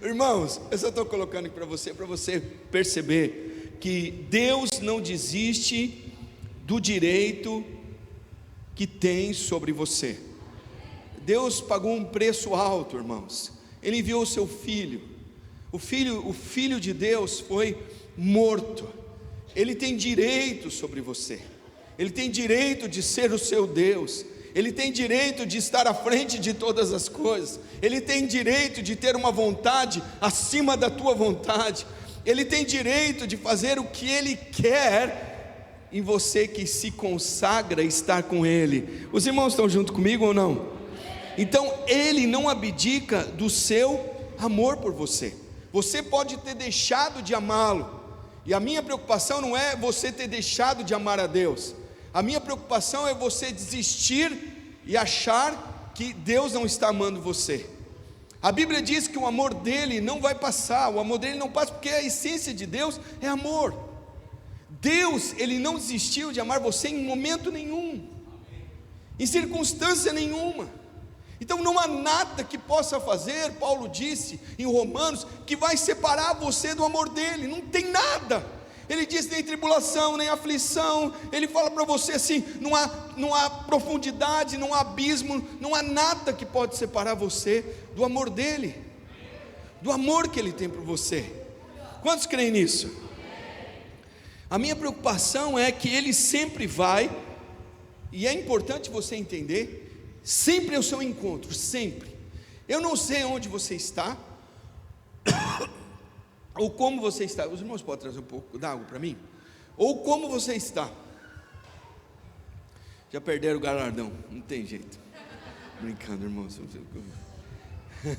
Irmãos, eu só estou colocando aqui para você perceber que Deus não desiste do direito que tem sobre você. Deus pagou um preço alto, irmãos. Ele enviou o seu filho. O filho de Deus foi morto. Ele tem direito sobre você. Ele tem direito de ser o seu Deus. Ele tem direito de estar à frente de todas as coisas. Ele tem direito de ter uma vontade acima da tua vontade. Ele tem direito de fazer o que Ele quer em você que se consagra a estar com Ele. Os irmãos estão junto comigo ou não? Então Ele não abdica do seu amor por você. Você pode ter deixado de amá-lo, e a minha preocupação não é você ter deixado de amar a Deus. A minha preocupação é você desistir e achar que Deus não está amando você. A Bíblia diz que o amor dele não vai passar. O amor dele não passa porque a essência de Deus é amor. Deus, ele não desistiu de amar você em momento nenhum, em circunstância nenhuma. Então não há nada que possa fazer, Paulo disse em Romanos, que vai separar você do amor dele. Não tem nada. Ele diz: nem tribulação, nem aflição. Ele fala para você assim: não há profundidade, não há abismo, não há nada que pode separar você do amor dele, do amor que ele tem por você. Quantos creem nisso? A minha preocupação é que ele sempre vai, e é importante você entender, sempre é o seu encontro, sempre. Eu não sei onde você está, ou como você está. Os irmãos podem trazer um pouco d'água para mim? Ou como você está. Já perderam o galardão, não tem jeito. Brincando, irmãos.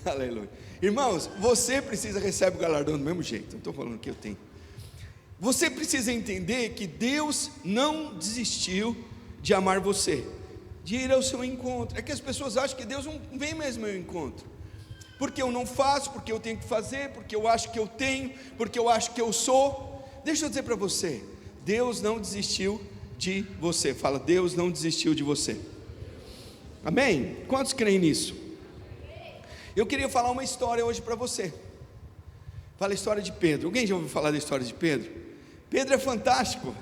Aleluia. Irmãos, você precisa receber o galardão do mesmo jeito. Não estou falando que eu tenho. Você precisa entender que Deus não desistiu de amar você, de ir ao seu encontro. É que as pessoas acham que Deus não vem mesmo ao meu encontro, porque eu não faço, porque eu tenho que fazer, porque eu acho que eu tenho, porque eu acho que eu sou. Deixa eu dizer para você, Deus não desistiu de você. Fala: Deus não desistiu de você. Amém? Quantos creem nisso? Eu queria falar uma história hoje para você. Fala a história de Pedro. Alguém já ouviu falar da história de Pedro? Pedro é fantástico.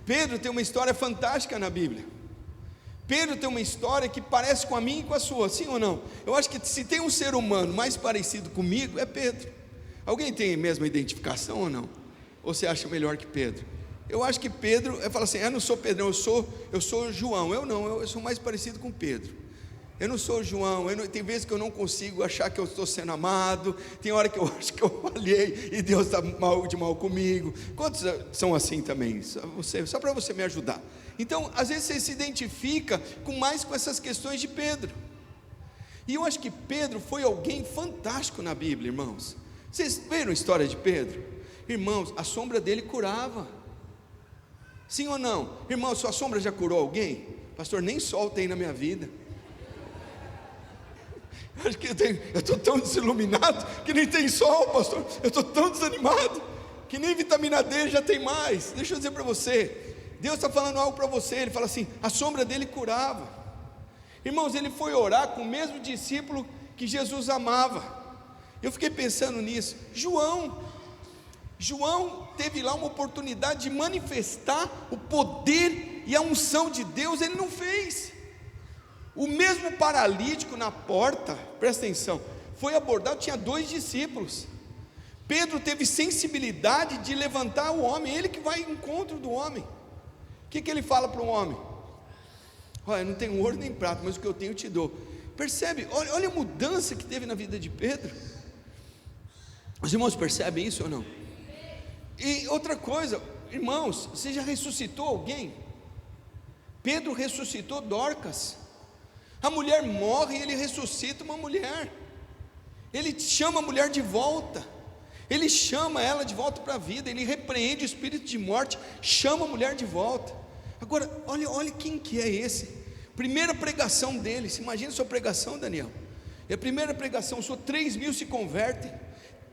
Pedro tem uma história fantástica na Bíblia. Pedro tem uma história que parece com a minha e com a sua, sim ou não? Eu acho que se tem um ser humano mais parecido comigo, é Pedro. Alguém tem a mesma identificação ou não? Ou você acha melhor que Pedro? Eu acho que Pedro, fala assim: eu não sou Pedrão, eu sou João. Eu não, eu sou mais parecido com Pedro. Eu não sou João, tem vezes que eu não consigo achar que eu estou sendo amado, tem hora que eu acho que eu falhei e Deus está de mal comigo. Quantos são assim também? Só para você me ajudar. Então, às vezes você se identifica com essas questões de Pedro. E eu acho que Pedro foi alguém fantástico na Bíblia, irmãos. Vocês viram a história de Pedro? Irmãos, a sombra dele curava. Sim ou não? Irmãos, sua sombra já curou alguém? Pastor, nem sol tem na minha vida. Acho que eu estou tão desiluminado que nem tem sol, pastor. Eu estou tão desanimado que nem vitamina D já tem mais. Deixa eu dizer para você, Deus está falando algo para você. Ele fala assim: a sombra dele curava. Irmãos, ele foi orar com o mesmo discípulo que Jesus amava. Eu fiquei pensando nisso. João teve lá uma oportunidade de manifestar o poder e a unção de Deus, ele não fez. O mesmo paralítico na porta, presta atenção, foi abordado, tinha 2 discípulos. Pedro teve sensibilidade de levantar o homem, ele que vai ao encontro do homem. O que ele fala para o homem? Olha, eu não tenho ouro nem prata, mas o que eu tenho eu te dou. Percebe? Olha a mudança que teve na vida de Pedro. Os irmãos percebem isso ou não? E outra coisa, irmãos, você já ressuscitou alguém? Pedro ressuscitou Dorcas. A mulher morre e ele ressuscita uma mulher. Ele chama a mulher de volta. Ele chama ela de volta para a vida. Ele repreende o espírito de morte, chama a mulher de volta. Agora, olha quem que é esse. Primeira pregação dele. Você imagina a sua pregação, Daniel? É a primeira pregação, 3.000 se convertem.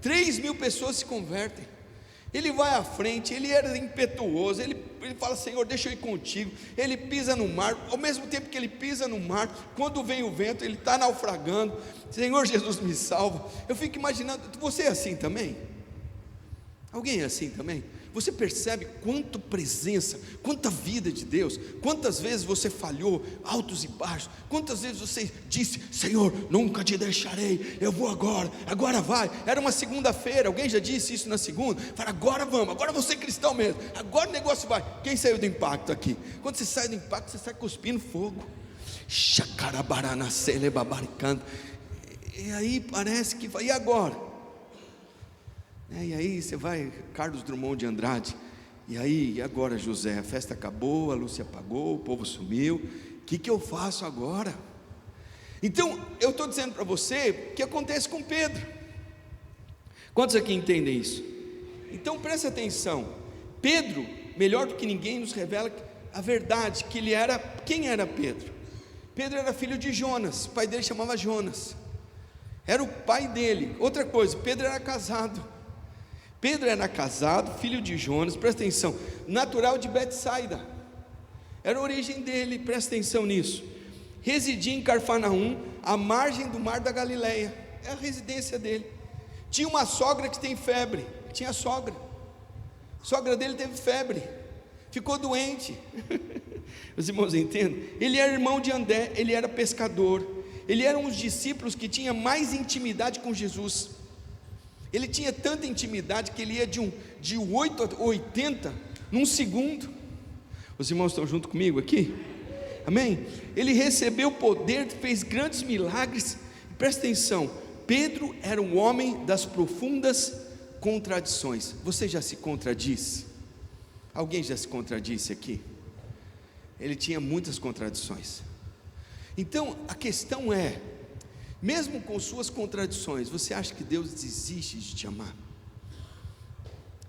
3.000 pessoas se convertem. Ele vai à frente, ele era impetuoso, ele fala: Senhor, deixa eu ir contigo. Ele pisa no mar, ao mesmo tempo que ele pisa no mar, quando vem o vento, ele está naufragando. Senhor Jesus, me salva. Eu fico imaginando, você é assim também? Alguém é assim também? Você percebe quanta presença, quanta vida de Deus, quantas vezes você falhou, altos e baixos, quantas vezes você disse: Senhor, nunca te deixarei, eu vou agora vai. Era uma segunda-feira, alguém já disse isso na segunda? Fala: agora vamos, agora você é cristão mesmo, agora o negócio vai. Quem saiu do impacto aqui? Quando você sai do impacto, você sai cuspindo fogo. E aí parece que vai, e agora? E aí você vai, Carlos Drummond de Andrade, e agora, José, a festa acabou, a luz se apagou, o povo sumiu, o que eu faço agora? Então, eu estou dizendo para você o que acontece com Pedro. Quantos aqui entendem isso? Então presta atenção, Pedro, melhor do que ninguém, nos revela a verdade, que ele era, quem era Pedro? Pedro era filho de Jonas, o pai dele chamava Jonas, era o pai dele. Outra coisa, Pedro era casado, filho de Jonas, presta atenção, natural de Betsaida, era a origem dele, presta atenção nisso. Residia em Cafarnaum, à margem do mar da Galileia, é a residência dele. Tinha uma sogra que tem febre, tinha sogra dele teve febre, ficou doente. Os irmãos entendem? Ele era irmão de André, ele era pescador, ele era um dos discípulos que tinha mais intimidade com Jesus. Ele tinha tanta intimidade que ele ia de 8 a 80 num segundo. Os irmãos estão junto comigo aqui? Amém? Ele recebeu poder, fez grandes milagres. Presta atenção, Pedro era um homem das profundas contradições. Você já se contradiz? Alguém já se contradisse aqui? Ele tinha muitas contradições. Então a questão é, mesmo com suas contradições, você acha que Deus desiste de te amar?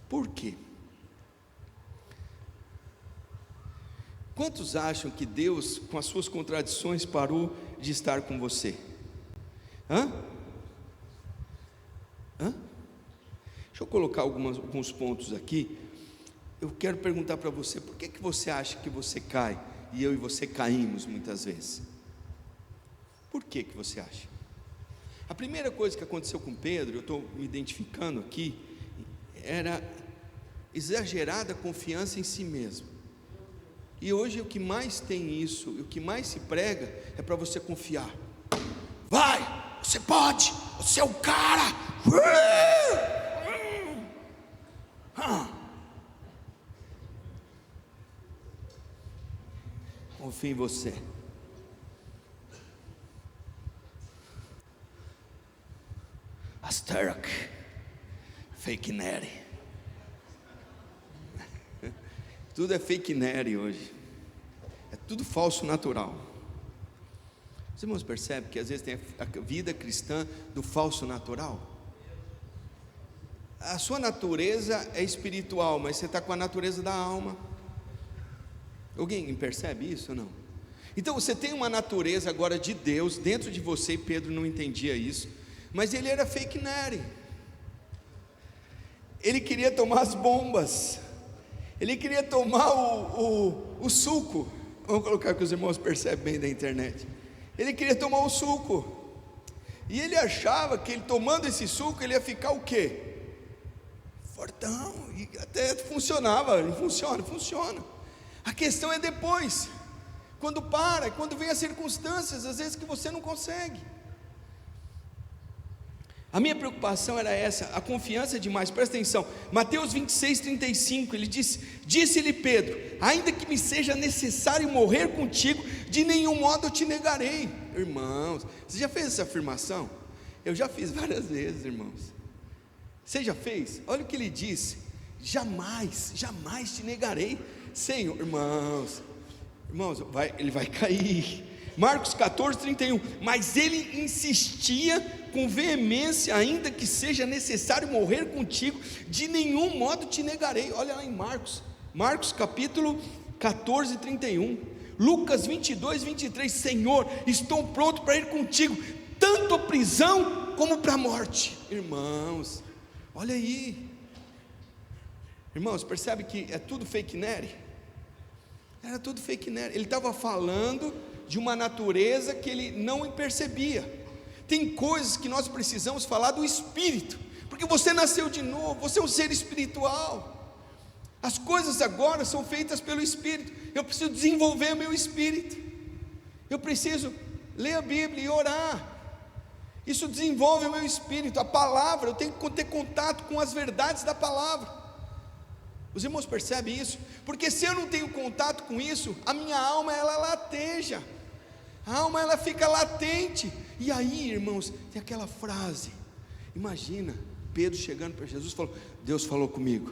Por quê? Quantos acham que Deus, com as suas contradições, parou de estar com você? Deixa eu colocar alguns pontos aqui. Eu quero perguntar para você, por que você acha que você cai, e eu e você caímos muitas vezes? Por que você acha? A primeira coisa que aconteceu com Pedro, eu estou me identificando aqui, era exagerada confiança em si mesmo. E hoje o que mais tem isso, o que mais se prega, é para você confiar. Vai, você pode, você é o cara. Confia em você. Asterok, fake neri. Tudo é fake neri hoje. É tudo falso natural. Os irmãos percebem que às vezes tem a vida cristã do falso natural? A sua natureza é espiritual, mas você está com a natureza da alma. Alguém percebe isso ou não? Então você tem uma natureza agora de Deus dentro de você, e Pedro não entendia isso, mas ele era fake neri. Ele queria tomar as bombas, ele queria tomar o suco. Vamos colocar que os irmãos percebem bem da internet. Ele queria tomar o suco, e ele achava que ele tomando esse suco, ele ia ficar o quê? Fortão, e até funcionava, funciona. A questão é depois, quando vem as circunstâncias, às vezes que você não consegue. A minha preocupação era essa, a confiança demais. Presta atenção, Mateus 26:35, ele disse-lhe Pedro: ainda que me seja necessário morrer contigo, de nenhum modo eu te negarei. Irmãos, você já fez essa afirmação? Eu já fiz várias vezes, irmãos. Você já fez? Olha o que ele disse: jamais te negarei. Senhor, irmãos, ele vai cair. Marcos 14:31, mas ele insistia com veemência: ainda que seja necessário morrer contigo, de nenhum modo te negarei. Olha lá em Marcos capítulo 14:31, Lucas 22:23, Senhor, estou pronto para ir contigo, tanto a prisão como para a morte. Irmãos, olha aí, Irmãos, percebe que é tudo fake news? Era tudo fake news. Ele estava falando de uma natureza que ele não percebia. Tem coisas que nós precisamos falar do Espírito, porque você nasceu de novo, você é um ser espiritual. As coisas agora são feitas pelo Espírito. Eu preciso desenvolver meu espírito. Eu preciso ler a Bíblia e orar. Isso desenvolve o meu espírito. A palavra, eu tenho que ter contato com as verdades da palavra. Os irmãos percebem isso? Porque se eu não tenho contato com isso, a minha alma ela lateja. A alma ela fica latente. E aí, irmãos, tem aquela frase. Imagina Pedro chegando para Jesus e falou: Deus falou comigo.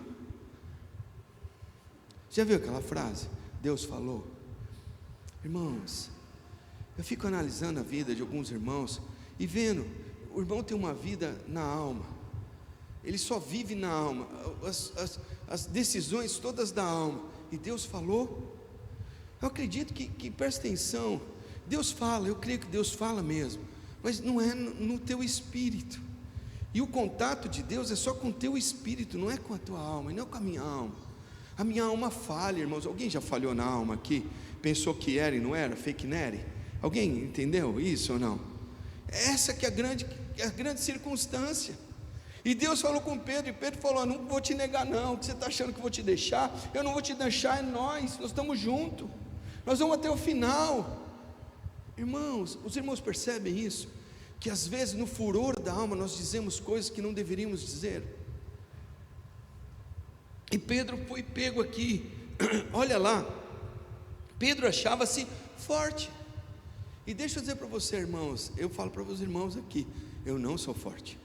Já viu aquela frase? Deus falou. Irmãos, eu fico analisando a vida de alguns irmãos e vendo, o irmão tem uma vida na alma. Ele só vive na alma, as decisões todas da alma. E Deus falou. Eu acredito que presta atenção, Deus fala, eu creio que Deus fala mesmo, mas não é no teu espírito. E o contato de Deus é só com o teu espírito, não é com a tua alma, e não com a minha alma. A minha alma falha, irmãos. Alguém já falhou na alma aqui? Pensou que era e não era? Fake news? Alguém entendeu isso ou não? Essa que é a grande circunstância. E Deus falou com Pedro, e Pedro falou: não vou te negar não, o que você está achando que eu vou te deixar? Eu não vou te deixar, é nós estamos juntos, nós vamos até o final. Irmãos, os irmãos percebem isso? Que às vezes no furor da alma nós dizemos coisas que não deveríamos dizer. E Pedro foi pego aqui, olha lá, Pedro achava-se forte. E deixa eu dizer para você, irmãos, eu falo para os irmãos aqui, eu não sou forte.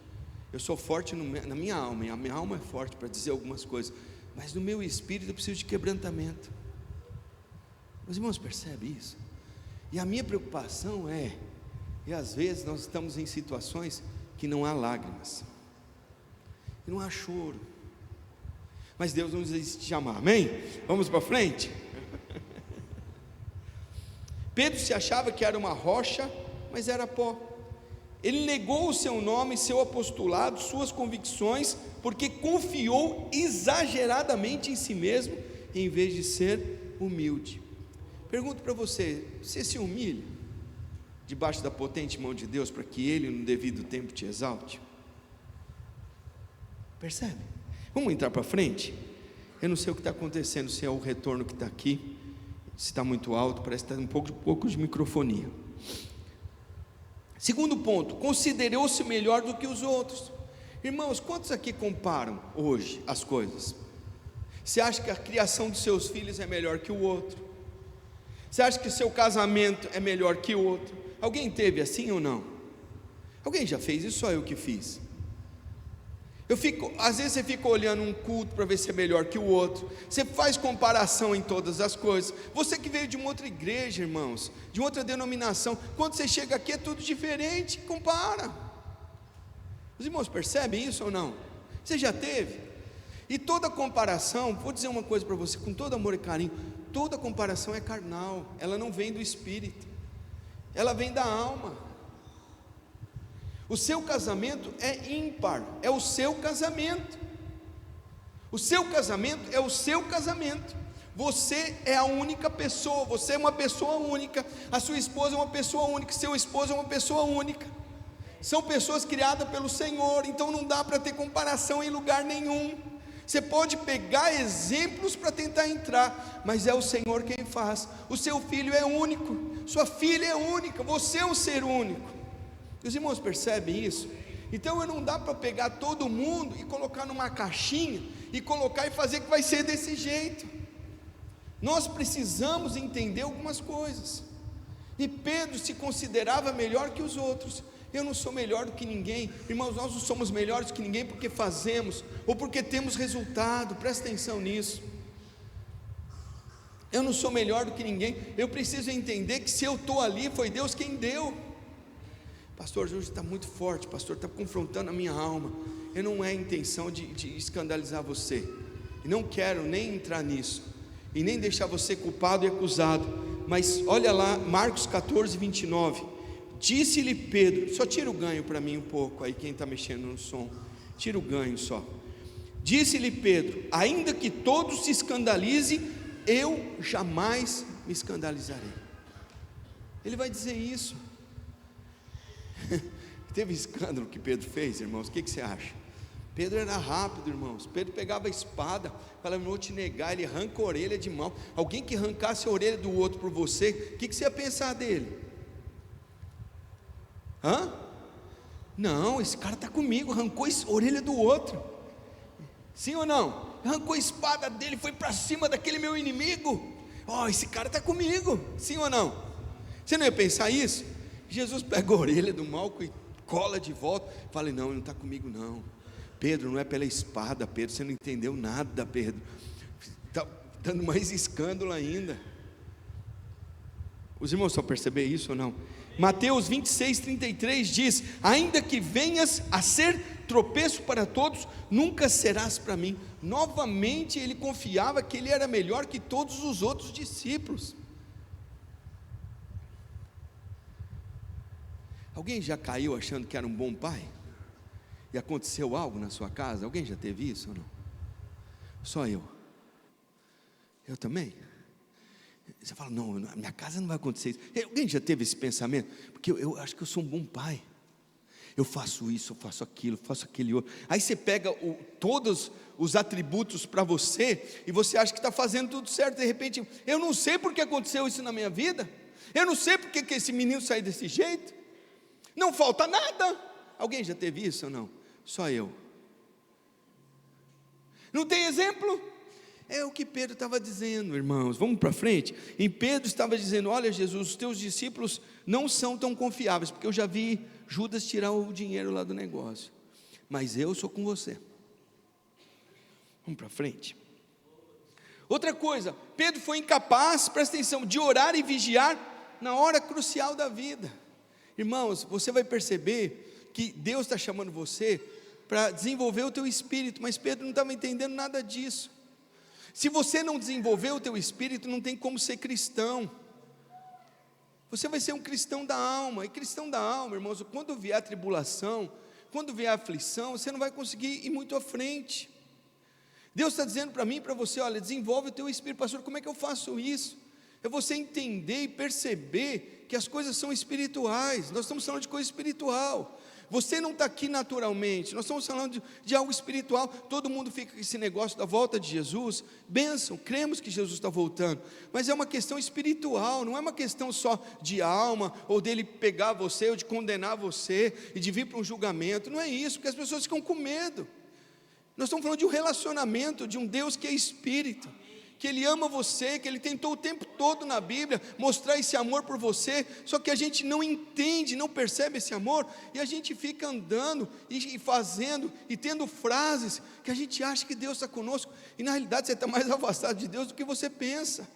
Eu sou forte na minha alma, e a minha alma é forte para dizer algumas coisas, mas no meu espírito eu preciso de quebrantamento. Os irmãos percebem isso? E a minha preocupação e às vezes nós estamos em situações que não há lágrimas, que não há choro, mas Deus não desiste de amar, amém? Vamos para frente? Pedro se achava que era uma rocha, mas era pó. Ele negou o seu nome, seu apostolado, suas convicções, porque confiou exageradamente em si mesmo, em vez de ser humilde. Pergunto para você: você se humilha debaixo da potente mão de Deus, para que Ele no devido tempo te exalte? Percebe? Vamos entrar para frente? Eu não sei o que está acontecendo, se é o retorno que está aqui, se está muito alto, parece que está um pouco de microfonia. Segundo ponto, considerou-se melhor do que os outros. Irmãos, quantos aqui comparam hoje as coisas? Você acha que a criação dos seus filhos é melhor que o outro? Você acha que o seu casamento é melhor que o outro? Alguém teve assim ou não? Alguém já fez isso? Só eu que fiz. Às vezes você fica olhando um culto para ver se é melhor que o outro. Você faz comparação em todas as coisas. Você que veio de uma outra igreja, irmãos, de outra denominação, quando você chega aqui é tudo diferente, compara. Os irmãos percebem isso ou não? Você já teve? E toda comparação, vou dizer uma coisa para você, com todo amor e carinho, toda comparação é carnal, ela não vem do espírito, ela vem da alma. O seu casamento é ímpar, é o seu casamento. O seu casamento é o seu casamento. Você é a única pessoa, você é uma pessoa única. A sua esposa é uma pessoa única, seu esposo é uma pessoa única. São pessoas criadas pelo Senhor, então não dá para ter comparação em lugar nenhum. Você pode pegar exemplos para tentar entrar, mas é o Senhor quem faz. O seu filho é único, sua filha é única, você é um ser único. Os irmãos percebem isso? Então não dá para pegar todo mundo e colocar numa caixinha e colocar e fazer que vai ser desse jeito. Nós precisamos entender algumas coisas. E Pedro se considerava melhor que os outros. Eu não sou melhor do que ninguém, irmãos. Nós não somos melhores do que ninguém porque fazemos ou porque temos resultado. Presta atenção nisso. Eu não sou melhor do que ninguém. Eu preciso entender que se eu estou ali, foi Deus quem deu. Pastor, hoje está muito forte, pastor, está confrontando a minha alma. Eu não é a intenção de escandalizar você, e não quero nem entrar nisso, e nem deixar você culpado e acusado. Mas olha lá, Marcos 14, 29. Disse-lhe Pedro, só tira o ganho para mim um pouco, aí quem está mexendo no som, tira o ganho só. Disse-lhe Pedro: ainda que todos se escandalizem, eu jamais me escandalizarei. Ele vai dizer isso. Teve escândalo que Pedro fez, irmãos, o que você acha? Pedro era rápido, irmãos. Pedro pegava a espada, falava: não vou te negar. Ele arranca a orelha de mal. Alguém que arrancasse a orelha do outro por você, o que você ia pensar dele? Não, esse cara está comigo. Arrancou a orelha do outro. Sim ou não? Arrancou a espada dele, foi para cima daquele meu inimigo. Esse cara está comigo. Sim ou não? Você não ia pensar isso? Jesus pega a orelha do Malco e cola de volta. Fala: não, ele não está comigo não. Pedro, não é pela espada, Pedro, você não entendeu nada, Pedro. Está dando mais escândalo ainda. Os irmãos só perceber isso ou não? Mateus 26:33 diz: ainda que venhas a ser tropeço para todos, nunca serás para mim. Novamente ele confiava que ele era melhor que todos os outros discípulos. Alguém já caiu achando que era um bom pai? E aconteceu algo na sua casa? Alguém já teve isso ou não? Só eu. Eu também. Você fala: não, na minha casa não vai acontecer isso. Alguém já teve esse pensamento? Porque eu acho que eu sou um bom pai. Eu faço isso, eu faço aquilo, faço aquele outro. Aí você pega todos os atributos para você, e você acha que está fazendo tudo certo. De repente: eu não sei porque aconteceu isso na minha vida. Eu não sei porque que esse menino saiu desse jeito. Não falta nada. Alguém já teve isso ou não? Só eu. Não tem exemplo? É o que Pedro estava dizendo, irmãos. Vamos para frente. E Pedro estava dizendo: olha, Jesus, os teus discípulos não são tão confiáveis, porque eu já vi Judas tirar o dinheiro lá do negócio, mas eu sou com você. Vamos para frente. Outra coisa, Pedro foi incapaz, presta atenção, de orar e vigiar na hora crucial da vida. Irmãos, você vai perceber que Deus está chamando você para desenvolver o teu espírito, mas Pedro não estava entendendo nada disso. Se você não desenvolver o teu espírito, não tem como ser cristão. Você vai ser um cristão da alma. E cristão da alma, irmãos, quando vier a tribulação, quando vier a aflição, você não vai conseguir ir muito à frente. Deus está dizendo para mim e para você: olha, desenvolve o teu espírito. Pastor, como é que eu faço isso? É você entender e perceber que as coisas são espirituais. Nós estamos falando de coisa espiritual. Você não está aqui naturalmente, nós estamos falando de algo espiritual. Todo mundo fica com esse negócio da volta de Jesus. Bênção, cremos que Jesus está voltando, mas é uma questão espiritual, não é uma questão só de alma, ou dele pegar você, ou de condenar você, e de vir para um julgamento. Não é isso, porque as pessoas ficam com medo. Nós estamos falando de um relacionamento, de um Deus que é espírito, que Ele ama você, que Ele tentou o tempo todo na Bíblia mostrar esse amor por você, só que a gente não entende, não percebe esse amor, e a gente fica andando e fazendo, e tendo frases, que a gente acha que Deus está conosco, e na realidade você está mais afastado de Deus do que você pensa.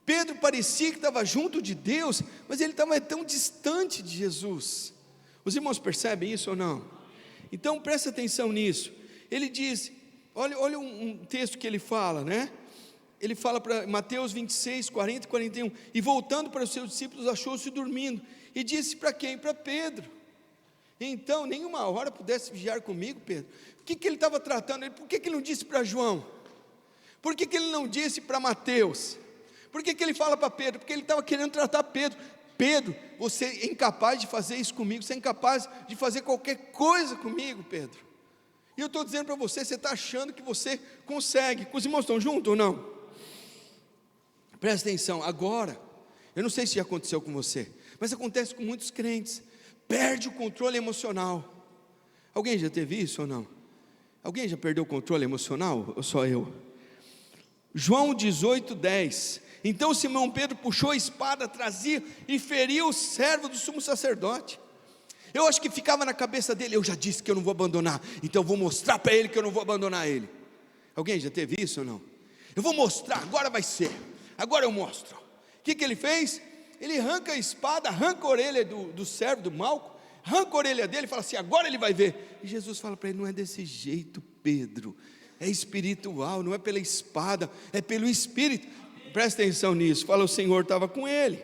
Pedro parecia que estava junto de Deus, mas ele estava tão distante de Jesus. Os irmãos percebem isso ou não? Então presta atenção nisso. Ele diz, olha um texto que ele fala, né? Ele fala para Mateus 26, 40 e 41, e voltando para os seus discípulos, achou-se dormindo, e disse para quem? Para Pedro. Então, nenhuma hora pudesse vigiar comigo, Pedro. O que ele estava tratando? Por que ele não disse para João? Por que ele não disse para Mateus? Por que ele fala para Pedro? Porque ele estava querendo tratar Pedro. Pedro, você é incapaz de fazer isso comigo, você é incapaz de fazer qualquer coisa comigo, Pedro. E eu estou dizendo para você, você está achando que você consegue. Os irmãos estão juntos ou não? Presta atenção, agora, eu não sei se já aconteceu com você, mas acontece com muitos crentes, perde o controle emocional. Alguém já teve isso ou não? Alguém já perdeu o controle emocional, ou só eu? João 18, 10, então Simão Pedro puxou a espada, trazia e feriu o servo do sumo sacerdote. Eu acho que ficava na cabeça dele, eu já disse que eu não vou abandonar, então eu vou mostrar para ele que eu não vou abandonar ele. Alguém já teve isso ou não? Eu vou mostrar, agora vai ser. Agora eu mostro. O que ele fez? Ele arranca a espada, arranca a orelha do servo, do Malco, arranca a orelha dele e fala assim, agora ele vai ver. E Jesus fala para ele, não é desse jeito, Pedro, é espiritual, não é pela espada, é pelo Espírito. Presta atenção nisso, fala, o Senhor estava com ele.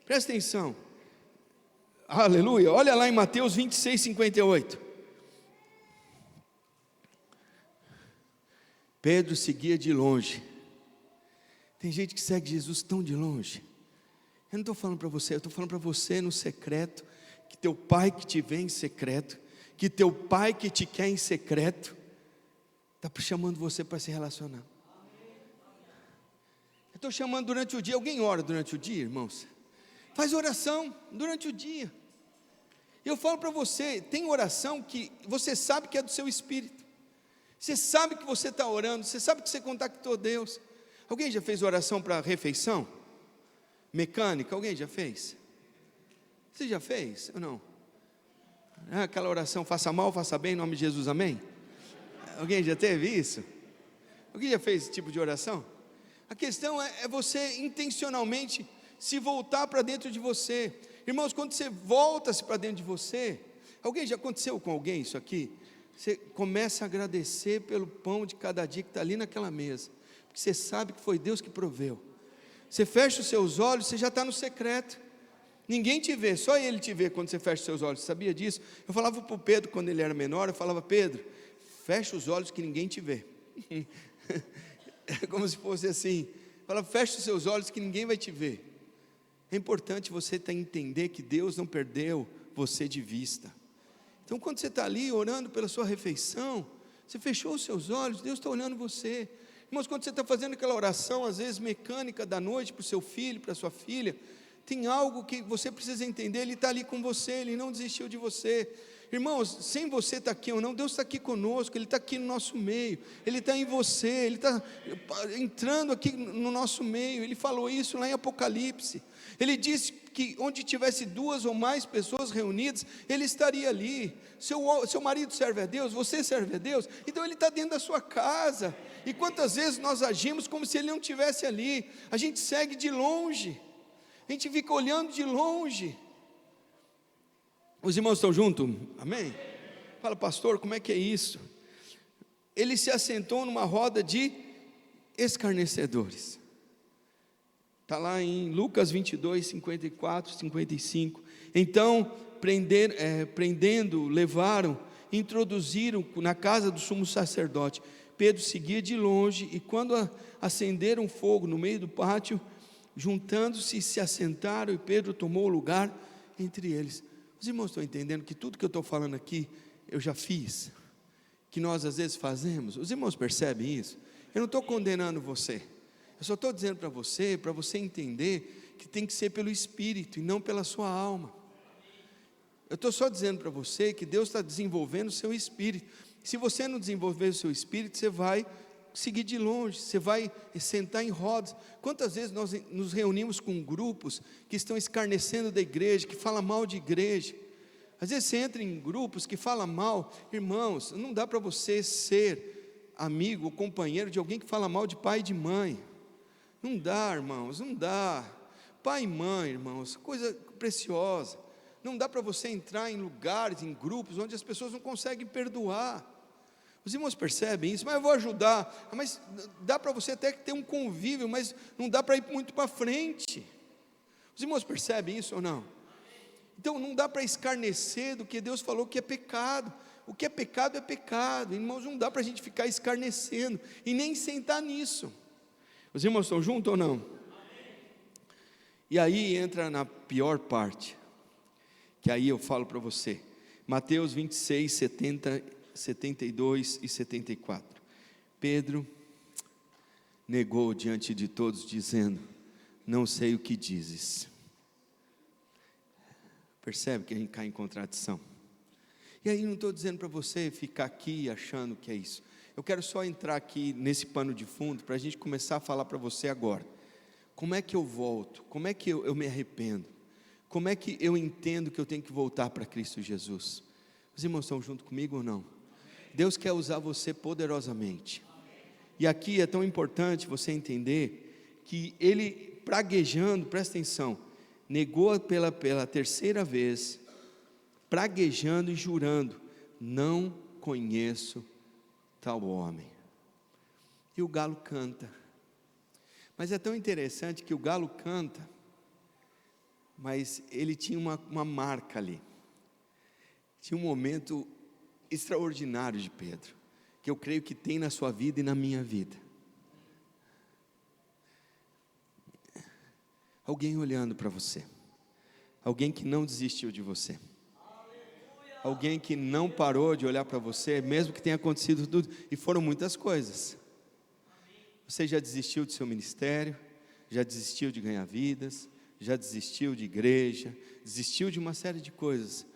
Presta atenção, aleluia, olha lá em Mateus 26, 58. Pedro seguia de longe. Tem gente que segue Jesus tão de longe. Eu não estou falando para você, eu estou falando para você no secreto, que teu pai que te vê em secreto, que teu pai que te quer em secreto, está chamando você para se relacionar. Eu estou chamando durante o dia. Alguém ora durante o dia, irmãos? Faz oração durante o dia. Eu falo para você, tem oração que você sabe que é do seu espírito. Você sabe que você está orando, você sabe que você contactou Deus. Alguém já fez oração para refeição? Mecânica, alguém já fez? Você já fez ou não? Aquela oração, faça mal, faça bem, em nome de Jesus, amém? Alguém já teve isso? Alguém já fez esse tipo de oração? A questão é você intencionalmente se voltar para dentro de você. Irmãos, quando você volta-se para dentro de você, alguém já aconteceu com alguém isso aqui? Você começa a agradecer pelo pão de cada dia que está ali naquela mesa, porque você sabe que foi Deus que proveu. Você fecha os seus olhos, você já está no secreto. Ninguém te vê, só Ele te vê quando você fecha os seus olhos. Você sabia disso? Eu falava para o Pedro quando ele era menor, eu falava: Pedro, fecha os olhos que ninguém te vê. É como se fosse assim. Eu falava: fecha os seus olhos que ninguém vai te ver. É importante você entender que Deus não perdeu você de vista. Então quando você está ali orando pela sua refeição, você fechou os seus olhos, Deus está olhando você. Irmãos, quando você está fazendo aquela oração, às vezes mecânica da noite, para o seu filho, para a sua filha, tem algo que você precisa entender, Ele está ali com você, Ele não desistiu de você. Irmãos, sem você estar aqui ou não, Deus está aqui conosco, Ele está aqui no nosso meio, Ele está em você, Ele está entrando aqui no nosso meio. Ele falou isso lá em Apocalipse. Ele disse que onde tivesse 2 ou mais pessoas reunidas, Ele estaria ali. Seu marido serve a Deus, você serve a Deus, então Ele está dentro da sua casa. E quantas vezes nós agimos como se Ele não estivesse ali? A gente segue de longe, a gente fica olhando de longe. Os irmãos estão juntos? Amém? Fala: pastor, como é que é isso? Ele se assentou numa roda de escarnecedores. Está lá em Lucas 22, 54, 55. Então, prendendo, levaram, introduziram na casa do sumo sacerdote. Pedro seguia de longe, e quando acenderam fogo no meio do pátio, juntando-se, se assentaram, e Pedro tomou o lugar entre eles. Os irmãos estão entendendo que tudo que eu estou falando aqui, eu já fiz, que nós às vezes fazemos? Os irmãos percebem isso? Eu não estou condenando você, eu só estou dizendo para você entender que tem que ser pelo Espírito e não pela sua alma. Eu estou só dizendo para você que Deus está desenvolvendo o seu espírito. Se você não desenvolver o seu espírito, você vai seguir de longe, você vai sentar em rodas. Quantas vezes nós nos reunimos com grupos que estão escarnecendo da igreja, que falam mal de igreja? Às vezes você entra em grupos que falam mal. Irmãos, não dá para você ser amigo ou companheiro de alguém que fala mal de pai e de mãe. Não dá, irmãos, não dá. Pai e mãe, irmãos, coisa preciosa. Não dá para você entrar em lugares, em grupos onde as pessoas não conseguem perdoar. Os irmãos percebem isso? Mas eu vou ajudar. Mas dá para você até ter um convívio, mas não dá para ir muito para frente. Os irmãos percebem isso ou não? Então não dá para escarnecer do que Deus falou que é pecado. O que é pecado é pecado. Irmãos, não dá para a gente ficar escarnecendo e nem sentar nisso. Os irmãos estão juntos ou não? E aí entra na pior parte, que aí eu falo para você, Mateus 26, 72 e 74. Pedro negou diante de todos, dizendo: não sei o que dizes. Percebe que a gente cai em contradição? E aí não estou dizendo para você ficar aqui achando que é isso. Eu quero só entrar aqui nesse pano de fundo, para a gente começar a falar para você agora. Como é que eu volto? Como é que eu me arrependo? Como é que eu entendo que eu tenho que voltar para Cristo Jesus? Os irmãos estão junto comigo ou não? Deus quer usar você poderosamente. E aqui é tão importante você entender que ele, praguejando, presta atenção, negou pela terceira vez, praguejando e jurando: não conheço tal homem. E o galo canta. Mas é tão interessante que o galo canta, mas ele tinha uma marca ali. Tinha um momento extraordinário de Pedro. que eu creio que tem na sua vida e na minha vida. Alguém olhando para você, alguém que não desistiu de você, alguém que não parou de olhar para você, mesmo que tenha acontecido tudo, e foram muitas coisas. Você já desistiu do seu ministério, já desistiu de ganhar vidas, já desistiu de igreja, desistiu de uma série de coisas,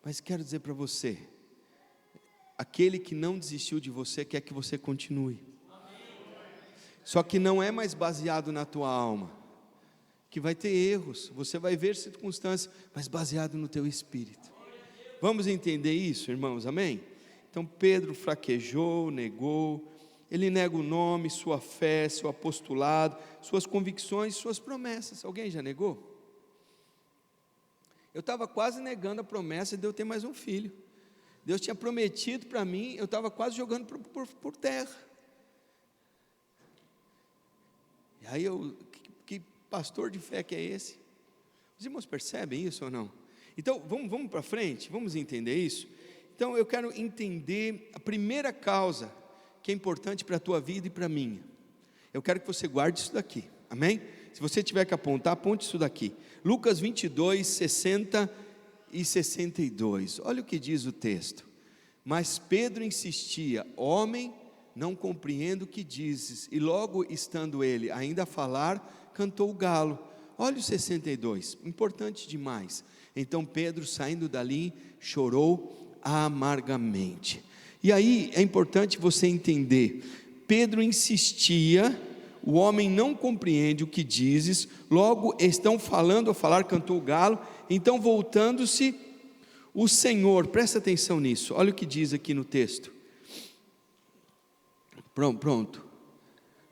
mas quero dizer para você, aquele que não desistiu de você quer que você continue, só que não é mais baseado na tua alma, que vai ter erros, você vai ver circunstâncias, mas baseado no teu espírito. Vamos entender isso, irmãos, amém? Então Pedro fraquejou, negou, ele nega o nome, sua fé, seu apostolado, suas convicções, suas promessas. Alguém já negou? Eu estava quase negando a promessa de eu ter mais um filho. Deus tinha prometido para mim, eu estava quase jogando por terra. E aí que pastor de fé que é esse? Os irmãos percebem isso ou não? Então vamos para frente, vamos entender isso? Então eu quero entender a primeira causa que é importante para a tua vida e para a minha. Eu quero que você guarde isso daqui, amém? Se você tiver que apontar, aponte isso daqui. Lucas 22, 60 e 62, olha o que diz o texto. Mas Pedro insistia: homem, não compreendo o que dizes. E logo estando ele ainda a falar, cantou o galo. Olha o 62, importante demais. Então Pedro, saindo dali, chorou amargamente. E aí é importante você entender, Pedro insistia, o homem não compreende o que dizes, logo estão falando a falar, cantou o galo, então voltando-se, o Senhor, presta atenção nisso, olha o que diz aqui no texto, pronto,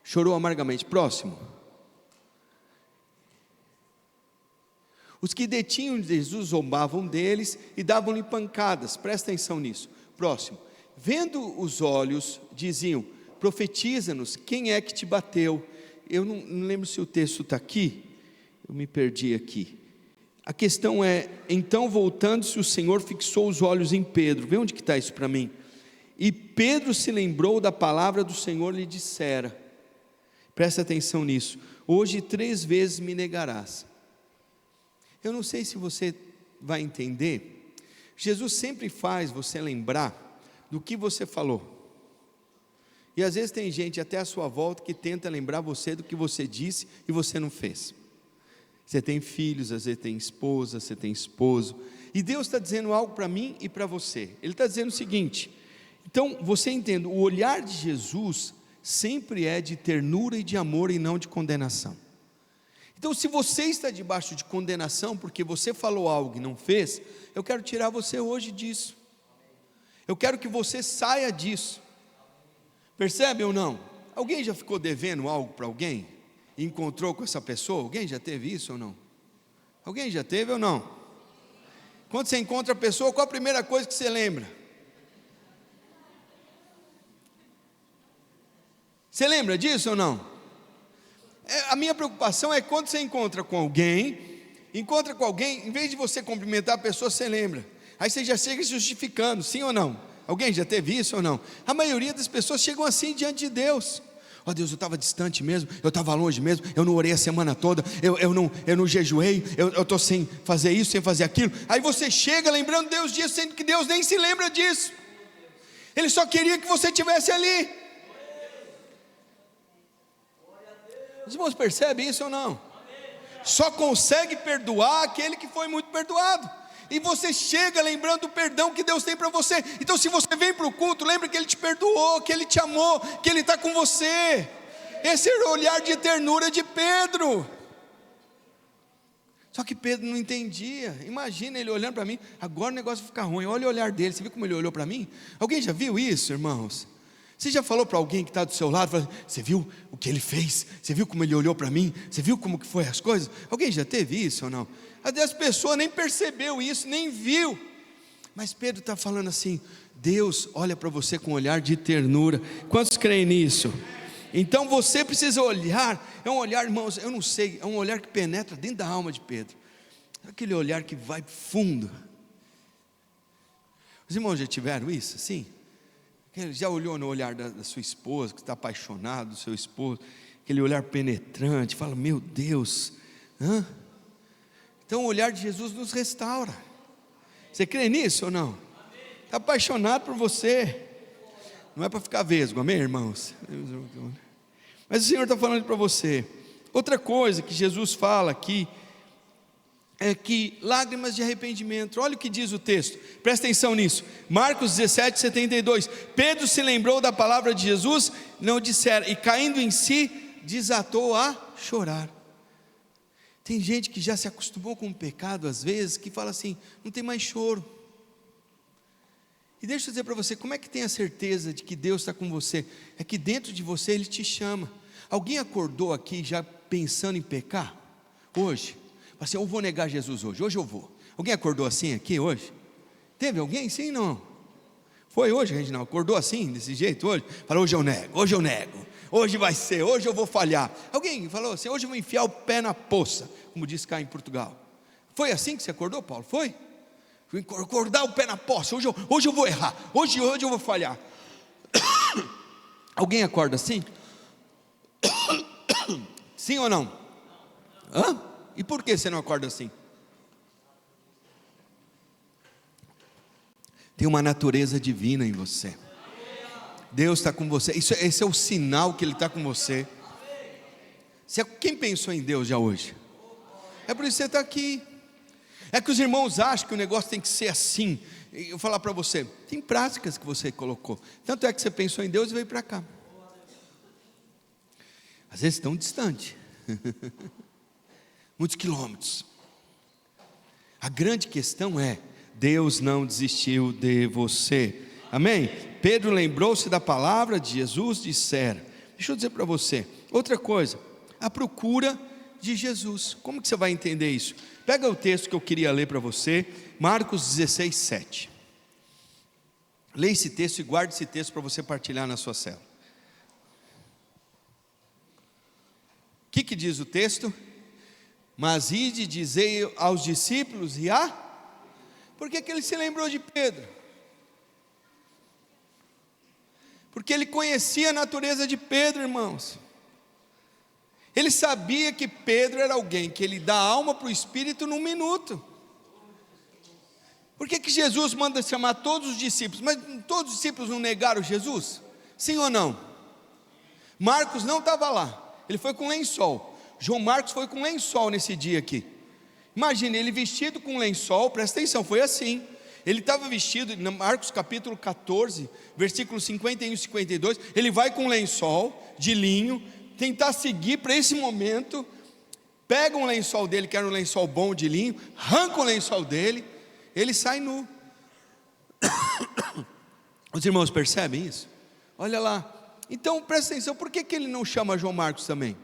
chorou amargamente, próximo, os que detinham Jesus zombavam deles e davam-lhe pancadas, presta atenção nisso, próximo, vendo os olhos, diziam: profetiza-nos, quem é que te bateu? Eu não lembro se o texto está aqui, eu me perdi aqui. A questão é, então voltando-se o Senhor fixou os olhos em Pedro, vê onde que está isso para mim, e Pedro se lembrou da palavra do Senhor lhe dissera, presta atenção nisso, hoje 3 vezes me negarás. Eu não sei se você vai entender, Jesus sempre faz você lembrar do que você falou, e às vezes tem gente até à sua volta que tenta lembrar você do que você disse e você não fez. Você tem filhos, às vezes tem esposa, você tem esposo, e Deus está dizendo algo para mim e para você. Ele está dizendo o seguinte, então você entende, o olhar de Jesus sempre é de ternura e de amor e não de condenação. Então se você está debaixo de condenação porque você falou algo e não fez, eu quero tirar você hoje disso, eu quero que você saia disso, percebe ou não? Alguém já ficou devendo algo para alguém? E encontrou com essa pessoa? Alguém já teve isso ou não? Alguém já teve ou não? Quando você encontra a pessoa, qual a primeira coisa que você lembra? Você lembra disso ou não? A minha preocupação é quando você encontra com alguém, em vez de você cumprimentar a pessoa, você lembra, aí você já chega justificando, sim ou não? Alguém já teve isso ou não? A maioria das pessoas chegam assim diante de Deus. Ó Deus, eu estava distante mesmo, eu estava longe mesmo, eu não orei a semana toda, eu não jejuei, eu estou sem fazer isso, sem fazer aquilo. Aí você chega lembrando Deus disso, sendo que Deus nem se lembra disso. Ele só queria que você estivesse ali. Os irmãos percebem isso ou não? Só consegue perdoar aquele que foi muito perdoado. E você chega lembrando do perdão que Deus tem para você. Então se você vem para o culto, lembre que Ele te perdoou, que Ele te amou, que Ele está com você. Esse era o olhar de ternura de Pedro. Só que Pedro não entendia. Imagina ele olhando para mim, agora o negócio vai ficar ruim, olha o olhar dele, você viu como ele olhou para mim? Alguém já viu isso, irmãos? Você já falou para alguém que está do seu lado, você viu o que ele fez? Você viu como ele olhou para mim? Você viu como que foi as coisas? Alguém já teve isso ou não? Às vezes a pessoa nem percebeu isso, nem viu. Mas Pedro está falando assim, Deus olha para você com um olhar de ternura. Quantos creem nisso? Então você precisa olhar, é um olhar, irmãos, eu não sei, é um olhar que penetra dentro da alma de Pedro. Aquele olhar que vai fundo. Os irmãos já tiveram isso? Sim. Já olhou no olhar da sua esposa, que está apaixonado do seu esposo, aquele olhar penetrante, fala, meu Deus, Então o olhar de Jesus nos restaura. Você crê nisso ou não? Está apaixonado por você, não é para ficar vesgo, amém, irmãos? Mas o Senhor está falando para você. Outra coisa que Jesus fala aqui é que lágrimas de arrependimento. Olha o que diz o texto, presta atenção nisso. Marcos 17:72. Pedro se lembrou da palavra de Jesus, não dissera, e caindo em si, desatou a chorar. Tem gente que já se acostumou com o pecado às vezes, que fala assim, não tem mais choro. E deixa eu dizer para você, como é que tem a certeza de que Deus está com você? É que dentro de você Ele te chama. Alguém acordou aqui já pensando em pecar? Hoje? Assim, eu vou negar Jesus hoje eu vou. Alguém acordou assim aqui hoje? Teve alguém? Sim, não? Foi hoje, Reginaldo? Acordou assim, desse jeito hoje? Falou, hoje eu nego, hoje vai ser, hoje eu vou falhar. Alguém falou assim, hoje eu vou enfiar o pé na poça, como diz cá em Portugal. Foi assim que você acordou, Paulo? Foi? Acordar o pé na poça, hoje eu vou errar, hoje eu vou falhar. Alguém acorda assim? Sim ou não? E por que você não acorda assim? Tem uma natureza divina em você. Deus está com você. Esse é o sinal que Ele está com você. Quem pensou em Deus já hoje? É por isso que você está aqui. É que os irmãos acham que o negócio tem que ser assim. Eu vou falar para você, tem práticas que você colocou. Tanto é que você pensou em Deus e veio para cá. Às vezes tão distante. Muitos quilômetros. A grande questão é, Deus não desistiu de você. Amém? Pedro lembrou-se da palavra de Jesus, dissera. Deixa eu dizer para você, outra coisa, a procura de Jesus. Como que você vai entender isso? Pega o texto que eu queria ler para você, Marcos 16:7. Leia esse texto e guarde esse texto para você partilhar na sua célula. O que diz o texto? Mas ide dizei aos discípulos Por que ele se lembrou de Pedro? Porque ele conhecia a natureza de Pedro, irmãos. Ele sabia que Pedro era alguém que ele dá alma para o Espírito num minuto. Por que Jesus manda chamar todos os discípulos? Mas todos os discípulos não negaram Jesus? Sim ou não? Marcos não estava lá, ele foi com lençol. João Marcos foi com lençol nesse dia aqui. Imagine, ele vestido com lençol, presta atenção, foi assim. Ele estava vestido, em Marcos capítulo 14, versículos 51 e 52, ele vai com lençol de linho, tentar seguir para esse momento, pega um lençol dele, que era um lençol bom de linho, arranca o lençol dele, ele sai nu. Os irmãos percebem isso? Olha lá, então presta atenção, por que ele não chama João Marcos também?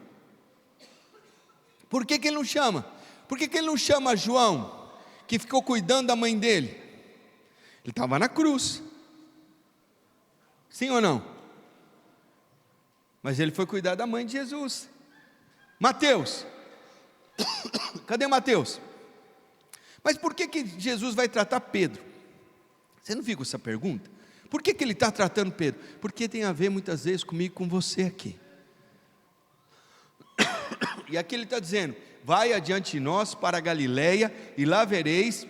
Por que ele não chama? Por que ele não chama João, que ficou cuidando da mãe dele? Ele estava na cruz, sim ou não? Mas ele foi cuidar da mãe de Jesus. Mateus, cadê Mateus? Mas por que Jesus vai tratar Pedro? Você não viu essa pergunta? Por que ele está tratando Pedro? Porque tem a ver muitas vezes comigo, com você aqui. E aqui ele está dizendo, vai adiante de nós para a Galileia, e lá vereis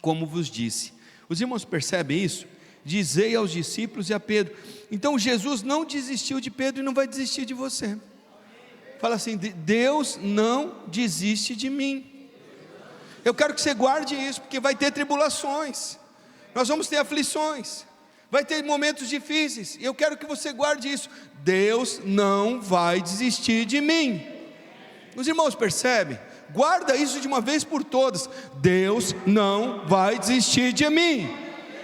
como vos disse. Os irmãos percebem isso? Dizei aos discípulos e a Pedro. Então Jesus não desistiu de Pedro e não vai desistir de você. Fala assim, Deus não desiste de mim. Eu quero que você guarde isso, porque vai ter tribulações, nós vamos ter aflições, vai ter momentos difíceis, e eu quero que você guarde isso. Deus não vai desistir de mim. Os irmãos percebem? Guarda isso de uma vez por todas. Deus não vai desistir de mim.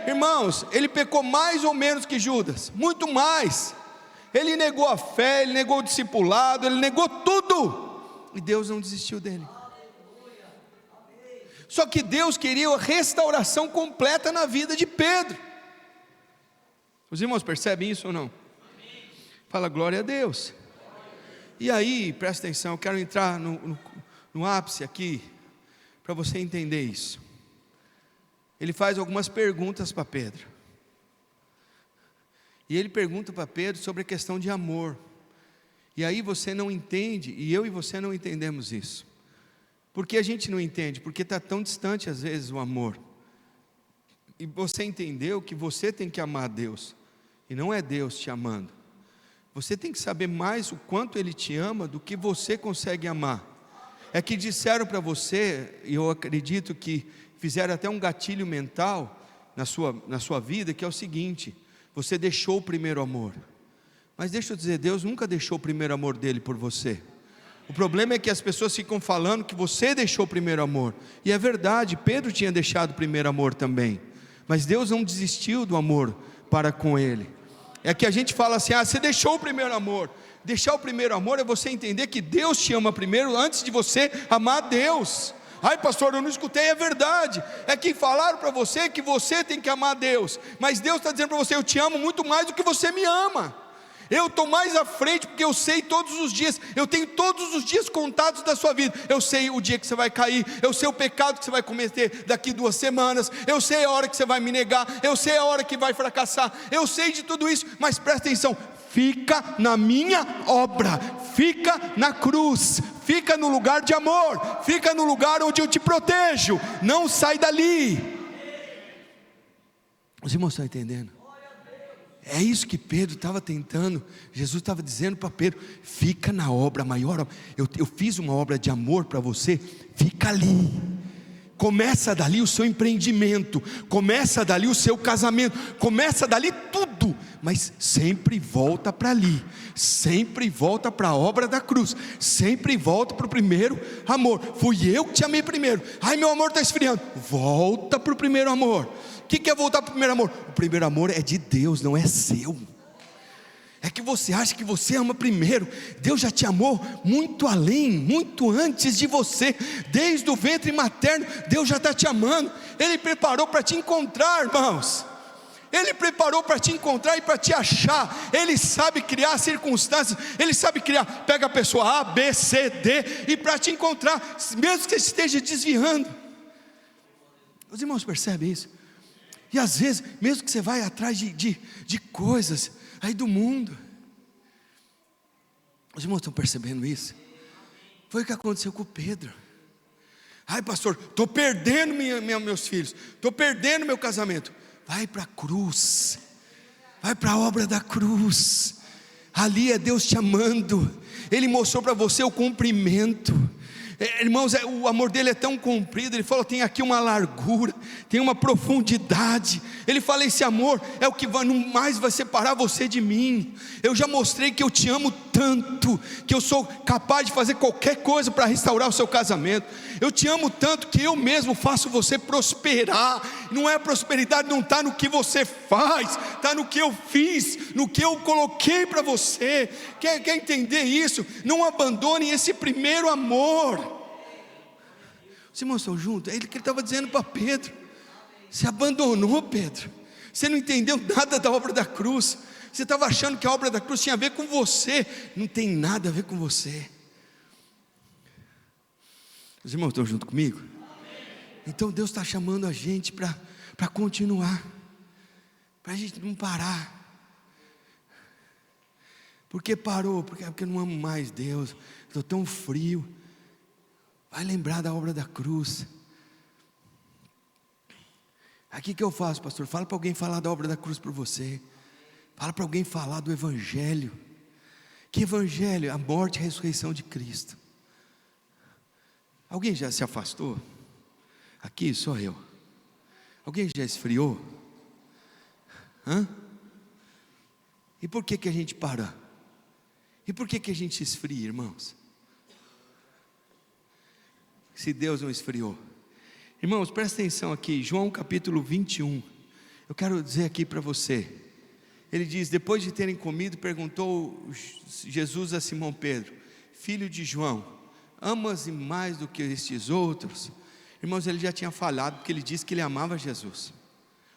Irmãos, ele pecou mais ou menos que Judas? Muito mais. Ele negou a fé, ele negou o discipulado, ele negou tudo, e Deus não desistiu dele. Só que Deus queria a restauração completa na vida de Pedro. Os irmãos percebem isso ou não? Fala glória a Deus. E aí, presta atenção, eu quero entrar no ápice aqui, para você entender isso. Ele faz algumas perguntas para Pedro. E ele pergunta para Pedro sobre a questão de amor. E aí você não entende, e eu e você não entendemos isso. Por que a gente não entende? Porque está tão distante às vezes o amor. E você entendeu que você tem que amar a Deus, e não é Deus te amando. Você tem que saber mais o quanto Ele te ama do que você consegue amar. É que disseram para você, e eu acredito que fizeram até um gatilho mental na sua vida, que é o seguinte: você deixou o primeiro amor. Mas deixa eu dizer, Deus nunca deixou o primeiro amor dele por você. O problema é que as pessoas ficam falando que você deixou o primeiro amor. E é verdade, Pedro tinha deixado o primeiro amor também. Mas Deus não desistiu do amor para com ele. É que a gente fala assim: você deixou o primeiro amor. Deixar o primeiro amor é você entender que Deus te ama primeiro, antes de você amar a Deus. Ai pastor, eu não escutei, é verdade. É que falaram para você que você tem que amar a Deus. Mas Deus está dizendo para você: eu te amo muito mais do que você me ama. Eu estou mais à frente, porque eu sei todos os dias, eu tenho todos os dias contados da sua vida. Eu sei o dia que você vai cair, eu sei o pecado que você vai cometer daqui 2 semanas, eu sei a hora que você vai me negar, eu sei a hora que vai fracassar, eu sei de tudo isso. Mas presta atenção, fica na minha obra, fica na cruz, fica no lugar de amor, fica no lugar onde eu te protejo, não sai dali. Os irmãos estão entendendo? É isso que Pedro estava tentando. Jesus estava dizendo para Pedro: fica na obra, a maior obra. Eu fiz uma obra de amor para você, fica ali. Começa dali o seu empreendimento, começa dali o seu casamento, começa dali tudo, mas sempre volta para ali, sempre volta para a obra da cruz, sempre volta para o primeiro amor. Fui eu que te amei primeiro. Ai, meu amor está esfriando. Volta para o primeiro amor. O que é voltar para o primeiro amor? O primeiro amor é de Deus, não é seu. É que você acha que você ama primeiro. Deus já te amou muito além, muito antes de você. Desde o ventre materno, Deus já está te amando. Ele preparou para te encontrar, irmãos. Ele preparou para te encontrar e para te achar. Ele sabe criar circunstâncias. Ele sabe criar, pega a pessoa A, B, C, D, e para te encontrar, mesmo que você esteja desviando. Os irmãos percebem isso? E às vezes, mesmo que você vai atrás de coisas aí do mundo. Os irmãos estão percebendo isso? Foi o que aconteceu com o Pedro. Ai pastor, estou perdendo meus filhos, estou perdendo meu casamento. Vai para a cruz, vai para a obra da cruz. Ali é Deus te amando. Ele mostrou para você o cumprimento. Irmãos, o amor dele é tão comprido. Ele falou: tem aqui uma largura, tem uma profundidade. Ele fala: esse amor é o que não mais vai separar você de mim. Eu já mostrei que eu te amo tanto, que eu sou capaz de fazer qualquer coisa para restaurar o seu casamento. Eu te amo tanto que eu mesmo faço você prosperar. Não é prosperidade, não está no que você faz, está no que eu fiz, no que eu coloquei para você. Quer entender isso? Não abandone esse primeiro amor. Os irmãos estão juntos? É ele que ele estava dizendo para Pedro. Você abandonou, Pedro. Você não entendeu nada da obra da cruz. Você estava achando que a obra da cruz tinha a ver com você. Não tem nada a ver com você. Os irmãos estão junto comigo? Então Deus está chamando a gente para continuar, para a gente não parar. Por que parou? Porque eu não amo mais Deus, estou tão frio. Vai lembrar da obra da cruz. Aqui que eu faço, pastor? Fala para alguém falar da obra da cruz para você. Fala para alguém falar do Evangelho. Que Evangelho? A morte e a ressurreição de Cristo. Alguém já se afastou? Aqui sou eu. Alguém já esfriou? E por que a gente para? E por que a gente se esfria, irmãos? Se Deus não esfriou. Irmãos, presta atenção aqui, João capítulo 21. Eu quero dizer aqui para você. Ele diz: depois de terem comido, perguntou Jesus a Simão Pedro: filho de João, amas-me mais do que estes outros? Irmãos, ele já tinha falhado, porque ele disse que ele amava Jesus.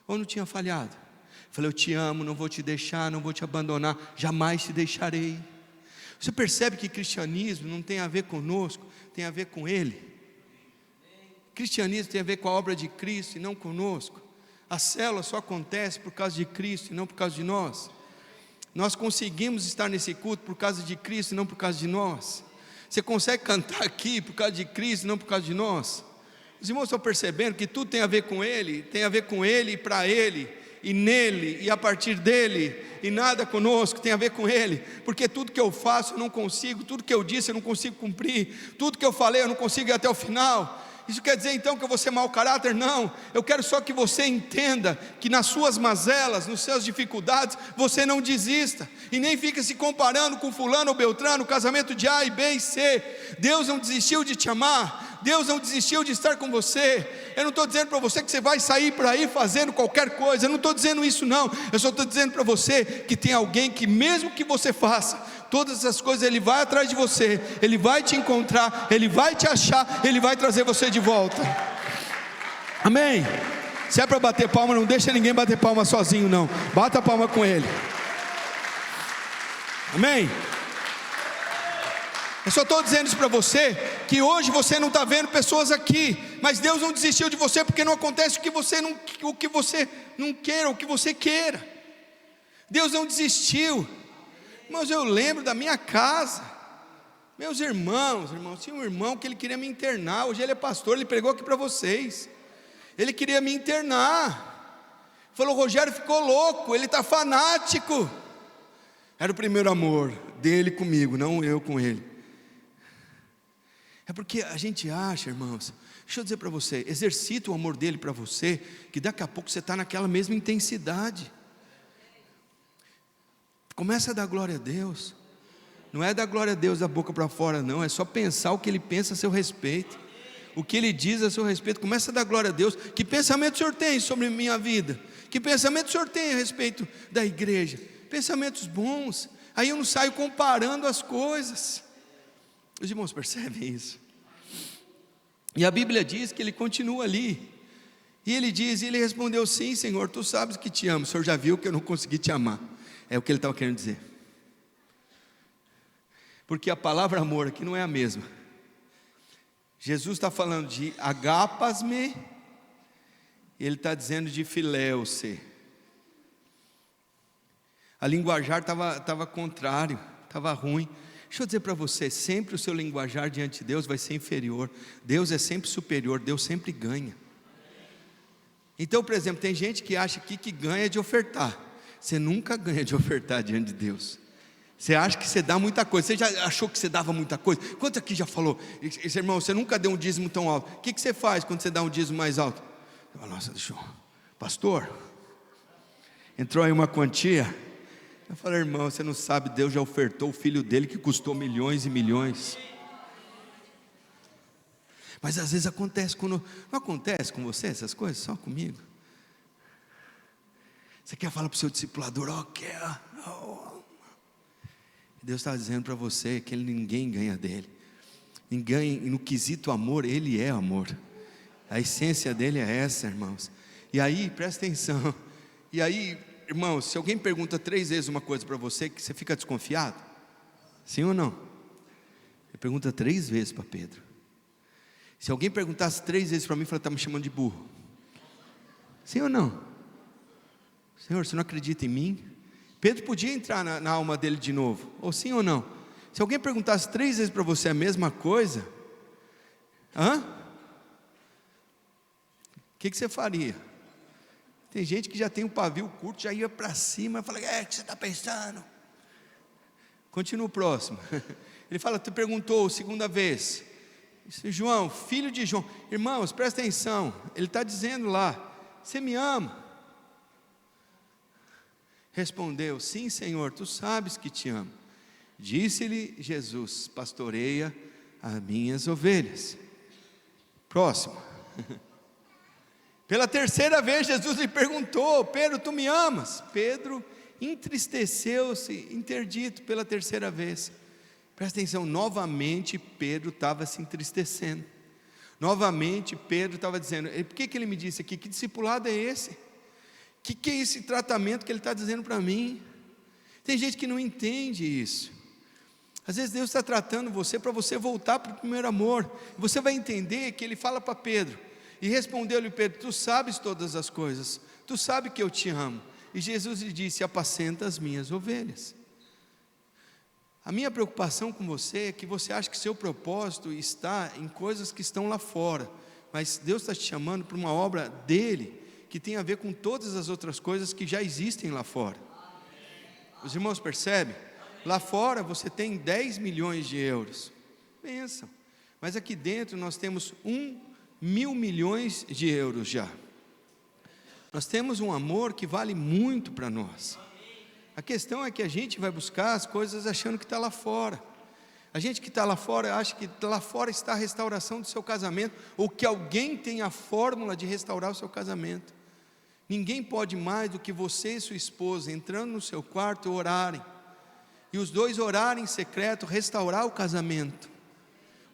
Ou não tinha falhado? Ele falou: eu te amo, não vou te deixar, não vou te abandonar, jamais te deixarei. Você percebe que cristianismo não tem a ver conosco, tem a ver com Ele. Cristianismo tem a ver com a obra de Cristo e não conosco. A célula só acontece por causa de Cristo e não por causa de nós. Nós conseguimos estar nesse culto por causa de Cristo e não por causa de nós. Você consegue cantar aqui por causa de Cristo e não por causa de nós? Os irmãos estão percebendo que tudo tem a ver com Ele, tem a ver com Ele e para Ele, e nele e a partir dele, e nada conosco, tem a ver com Ele, porque tudo que eu faço eu não consigo, tudo que eu disse eu não consigo cumprir, tudo que eu falei eu não consigo ir até o final. Isso quer dizer então que eu vou ser mau caráter? Não, eu quero só que você entenda que nas suas mazelas, nas suas dificuldades, você não desista, e nem fica se comparando com fulano ou beltrano, casamento de A e B e C. Deus não desistiu de te amar, Deus não desistiu de estar com você. Eu não estou dizendo para você que você vai sair por aí fazendo qualquer coisa, eu não estou dizendo isso não, eu só estou dizendo para você que tem alguém que mesmo que você faça todas essas coisas, Ele vai atrás de você, Ele vai te encontrar, Ele vai te achar, Ele vai trazer você de volta. Amém? Se é para bater palma, não deixa ninguém bater palma sozinho não, bata a palma com Ele. Amém? Eu só estou dizendo isso para você, que hoje você não está vendo pessoas aqui, mas Deus não desistiu de você, porque não acontece o que você não queira, o que você queira. Deus não desistiu. Mas eu lembro da minha casa, meus irmãos, tinha um irmão que ele queria me internar, hoje ele é pastor, ele pregou aqui para vocês, ele queria me internar, falou: Rogério ficou louco, ele está fanático. Era o primeiro amor dele comigo, não eu com ele. É porque a gente acha, irmãos, deixa eu dizer para você, exercita o amor dele para você, que daqui a pouco você está naquela mesma intensidade. Começa a dar glória a Deus. Não é dar glória a Deus da boca para fora não, é só pensar o que Ele pensa a seu respeito, o que Ele diz a seu respeito. Começa a dar glória a Deus. Que pensamento o Senhor tem sobre minha vida? Que pensamento o Senhor tem a respeito da igreja? Pensamentos bons. Aí eu não saio comparando as coisas. Os irmãos percebem isso? E a Bíblia diz que ele continua ali, e ele diz, e ele respondeu: sim, Senhor, tu sabes que te amo. O Senhor já viu que eu não consegui te amar. É o que ele estava querendo dizer, porque a palavra amor aqui não é a mesma. Jesus está falando de agapasme, ele está dizendo de filéu-se. A linguajar estava contrário, estava ruim. Deixa eu dizer para você, sempre o seu linguajar diante de Deus vai ser inferior. Deus é sempre superior, Deus sempre ganha. Então, por exemplo, tem gente que acha aqui que ganha de ofertar. Você nunca ganha de ofertar diante de Deus. Você acha que você dá muita coisa. Você já achou que você dava muita coisa? Quanto aqui já falou? Esse irmão, você nunca deu um dízimo tão alto. O que você faz quando você dá um dízimo mais alto? Nossa, pastor, entrou aí uma quantia. Eu falei: irmão, você não sabe, Deus já ofertou o filho dele que custou milhões e milhões. Mas às vezes acontece não acontece com você essas coisas, só comigo. Você quer falar para o seu discipulador: Deus está dizendo para você que ninguém ganha dele. Ninguém, no quesito amor, ele é amor. A essência dele é essa, irmãos. E aí, presta atenção. E aí, irmãos, se alguém pergunta 3 vezes uma coisa para você, que você fica desconfiado? Sim ou não? Ele pergunta 3 vezes para Pedro. Se alguém perguntasse 3 vezes para mim, fala: está me chamando de burro. Sim ou não? Senhor, você não acredita em mim? Pedro podia entrar na alma dele de novo, ou sim ou não? Se alguém perguntasse 3 vezes para você a mesma coisa, o que você faria? Tem gente que já tem um pavio curto, já ia para cima, fala: o que você está pensando? Continua o próximo. Ele fala: tu perguntou 2ª vez, João, filho de João. Irmãos, presta atenção, ele está dizendo lá: você me ama? Respondeu: sim, Senhor, tu sabes que te amo. Disse-lhe Jesus: pastoreia as minhas ovelhas. Próximo. Pela 3ª vez Jesus lhe perguntou: Pedro, tu me amas? Pedro entristeceu-se, interdito pela 3ª vez. Presta atenção, novamente Pedro estava se entristecendo. Novamente Pedro estava dizendo: por que ele me disse aqui? Que discipulado é esse? Que é esse tratamento que ele está dizendo para mim? Tem gente que não entende isso. Às vezes Deus está tratando você para você voltar para o primeiro amor. Você vai entender que ele fala para Pedro, e respondeu-lhe Pedro: tu sabes todas as coisas, tu sabes que eu te amo. E Jesus lhe disse: apacenta as minhas ovelhas. A minha preocupação com você é que você acha que seu propósito está em coisas que estão lá fora, mas Deus está te chamando para uma obra dele, que tem a ver com todas as outras coisas que já existem lá fora. Os irmãos percebem? Lá fora você tem 10 milhões de euros, bênção, mas aqui dentro nós temos 1.000 milhões de euros já. Nós temos um amor que vale muito para nós. A questão é que a gente vai buscar as coisas achando que está lá fora. A gente que está lá fora acha que lá fora está a restauração do seu casamento, ou que alguém tem a fórmula de restaurar o seu casamento. Ninguém pode mais do que você e sua esposa entrando no seu quarto orarem, e os dois orarem em secreto, restaurar o casamento.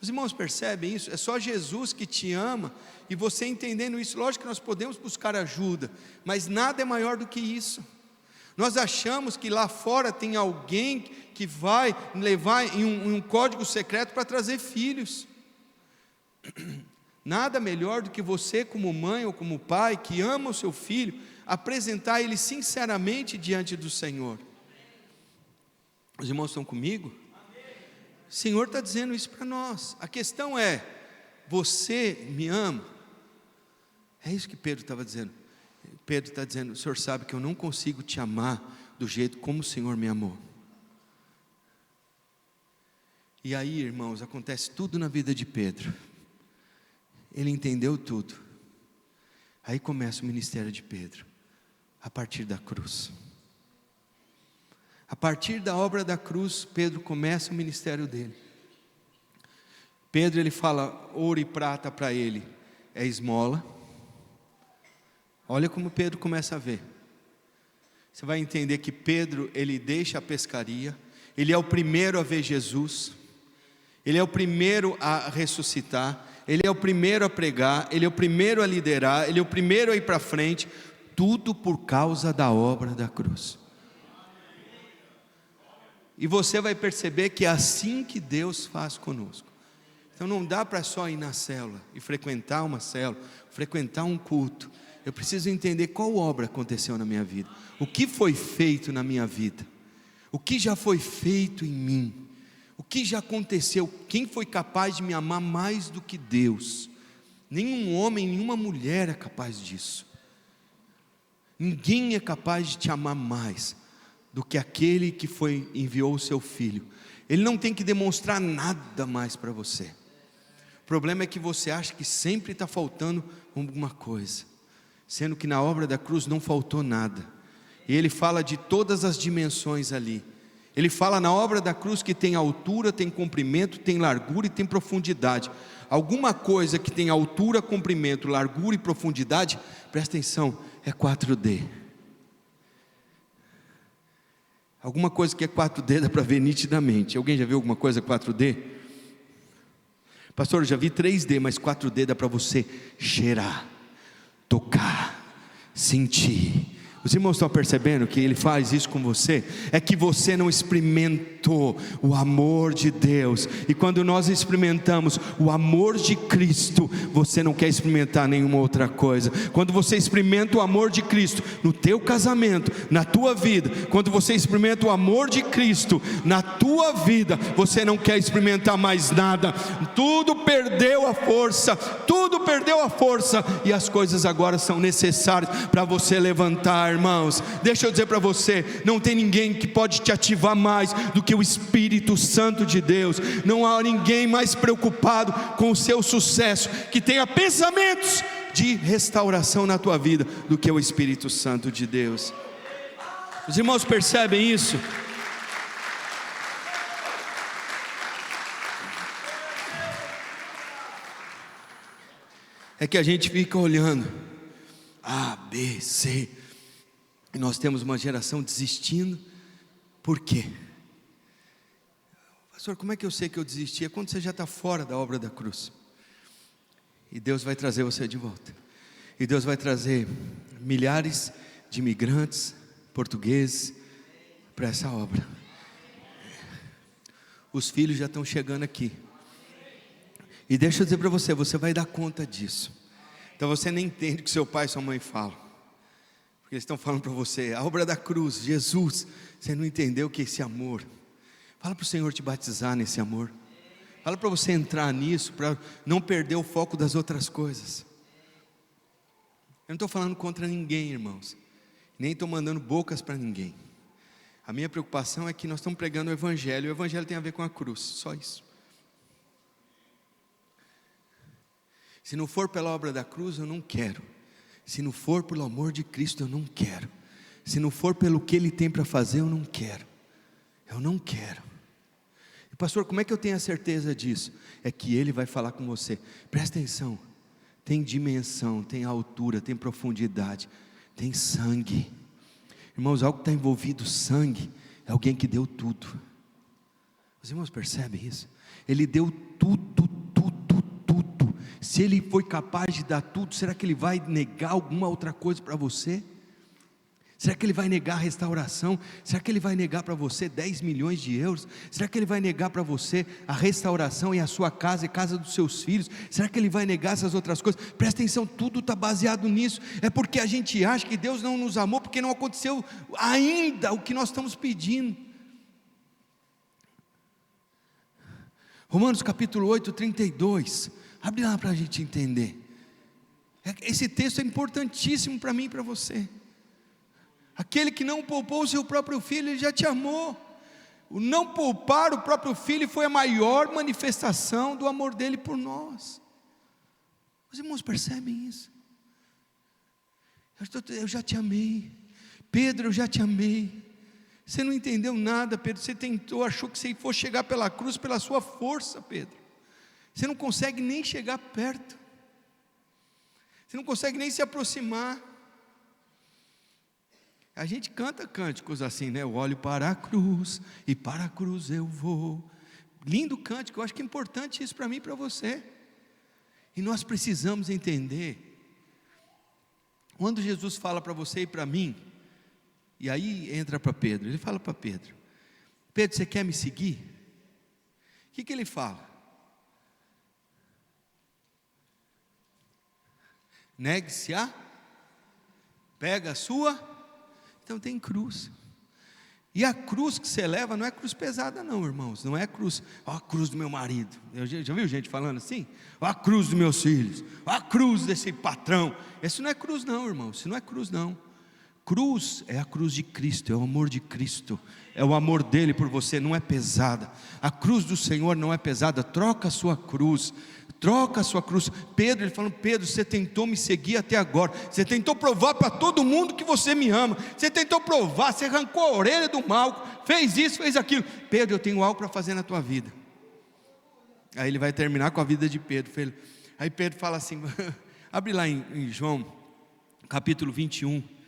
Os irmãos percebem isso? É só Jesus que te ama, e você entendendo isso. Lógico que nós podemos buscar ajuda, mas nada é maior do que isso. Nós achamos que lá fora tem alguém que vai levar em um código secreto para trazer filhos. Nada melhor do que você, como mãe ou como pai, que ama o seu filho, apresentar ele sinceramente diante do Senhor. Os irmãos estão comigo? O Senhor está dizendo isso para nós. A questão é: você me ama? É isso que Pedro estava dizendo. Pedro está dizendo: o Senhor sabe que eu não consigo te amar do jeito como o Senhor me amou. E aí, irmãos, acontece tudo na vida de Pedro. Ele entendeu tudo. Aí começa o ministério de Pedro, a partir da cruz. A partir da obra da cruz, Pedro começa o ministério dele. Pedro, ele fala: ouro e prata para ele é esmola. Olha como Pedro começa a ver. Você vai entender que Pedro, ele deixa a pescaria, ele é o primeiro a ver Jesus, ele é o primeiro a ressuscitar, ele é o primeiro a pregar, ele é o primeiro a liderar, ele é o primeiro a ir para frente, tudo por causa da obra da cruz. E você vai perceber que é assim que Deus faz conosco. Então não dá para só ir na célula e frequentar uma célula, frequentar um culto. Eu preciso entender qual obra aconteceu na minha vida, o que foi feito na minha vida, o que já foi feito em mim, o que já aconteceu, quem foi capaz de me amar mais do que Deus. Nenhum homem, nenhuma mulher é capaz disso. Ninguém é capaz de te amar mais do que aquele que enviou o seu filho. Ele não tem que demonstrar nada mais para você. O problema é que você acha que sempre está faltando alguma coisa, sendo que na obra da cruz não faltou nada. E ele fala de todas as dimensões ali. Ele fala na obra da cruz que tem altura, tem comprimento, tem largura e tem profundidade. Alguma coisa que tem altura, comprimento, largura e profundidade, presta atenção, é 4D. Alguma coisa que é 4D dá para ver nitidamente. Alguém já viu alguma coisa 4D? Pastor, eu já vi 3D, mas 4D dá para você cheirar, tocar, sentir. Os irmãos estão percebendo que Ele faz isso com você? É que você não experimentou o amor de Deus. E quando nós experimentamos o amor de Cristo, você não quer experimentar nenhuma outra coisa. Quando você experimenta o amor de Cristo no teu casamento, na tua vida, quando você experimenta o amor de Cristo na tua vida, você não quer experimentar mais nada. Tudo perdeu a força, tudo perdeu a força, e as coisas agora são necessárias para você levantar. Irmãos, deixa eu dizer para você, não tem ninguém que pode te ativar mais do que o Espírito Santo de Deus. Não há ninguém mais preocupado com o seu sucesso, que tenha pensamentos de restauração na tua vida, do que o Espírito Santo de Deus. Os irmãos percebem isso? É que a gente fica olhando A, B, C, e nós temos uma geração desistindo. Por quê? Pastor, como é que eu sei que eu desisti? É quando você já está fora da obra da cruz, e Deus vai trazer você de volta. E Deus vai trazer milhares de imigrantes portugueses para essa obra. Os filhos já estão chegando aqui. E deixa eu dizer para você, você vai dar conta disso. Então você nem entende o que seu pai e sua mãe falam, Porque eles estão falando para você, a obra da cruz, Jesus, você não entendeu o que é esse amor. Fala para o Senhor te batizar nesse amor. Fala para você entrar nisso, para não perder o foco das outras coisas. Eu não estou falando contra ninguém, irmãos, nem estou mandando bocas para ninguém. A minha preocupação é que nós estamos pregando o Evangelho, e o Evangelho tem a ver com a cruz, só isso. Se não for pela obra da cruz, eu não quero. Se não for pelo amor de Cristo, eu não quero. Se não for pelo que Ele tem para fazer, eu não quero. Eu não quero. E pastor, como é que eu tenho a certeza disso? É que Ele vai falar com você. Presta atenção. Tem dimensão, tem altura, tem profundidade, tem sangue. Irmãos, algo que está envolvido sangue, é alguém que deu tudo. Os irmãos percebem isso? Ele deu tudo. Se Ele foi capaz de dar tudo, será que Ele vai negar alguma outra coisa para você? Será que Ele vai negar a restauração? Será que Ele vai negar para você 10 milhões de euros? Será que Ele vai negar para você a restauração e a sua casa e a casa dos seus filhos? Será que Ele vai negar essas outras coisas? Presta atenção, tudo está baseado nisso. É porque a gente acha que Deus não nos amou, porque não aconteceu ainda o que nós estamos pedindo. Romanos capítulo 8, 32, abre lá para a gente entender. Esse texto é importantíssimo para mim e para você. Aquele que não poupou o seu próprio filho, Ele já te amou. O não poupar o próprio filho foi a maior manifestação do amor dele por nós. Os irmãos percebem isso? Eu já te amei. Pedro, eu já te amei. Você não entendeu nada, Pedro. Você tentou, achou que você fosse chegar pela cruz pela sua força, Pedro. Você não consegue nem chegar perto. Você não consegue nem se aproximar. A gente canta cânticos assim, né? Eu olho para a cruz e para a cruz eu vou. Lindo cântico, eu acho que é importante isso para mim e para você. E nós precisamos entender. Quando Jesus fala para você e para mim, e aí entra para Pedro, ele fala para Pedro: Pedro, você quer me seguir? O que ele fala? Negue-se a, pega a sua. Então tem cruz. E a cruz que você leva não é cruz pesada não, irmãos. Não é cruz, ó a cruz do meu marido. Já viu gente falando assim? Ó a cruz dos meus filhos, ó a cruz desse patrão. Isso não é cruz não, irmãos. Isso não é cruz não. Cruz é a cruz de Cristo, é o amor de Cristo. É o amor dele por você, não é pesada. A cruz do Senhor não é pesada. Troca a sua cruz. Troca a sua cruz. Pedro, ele falando: Pedro, você tentou me seguir até agora. Você tentou provar para todo mundo que você me ama. Você tentou provar, você arrancou a orelha do mal, fez isso, fez aquilo. Pedro, eu tenho algo para fazer na tua vida. Aí ele vai terminar com a vida de Pedro. Aí Pedro fala assim, abre lá em João, capítulo 21.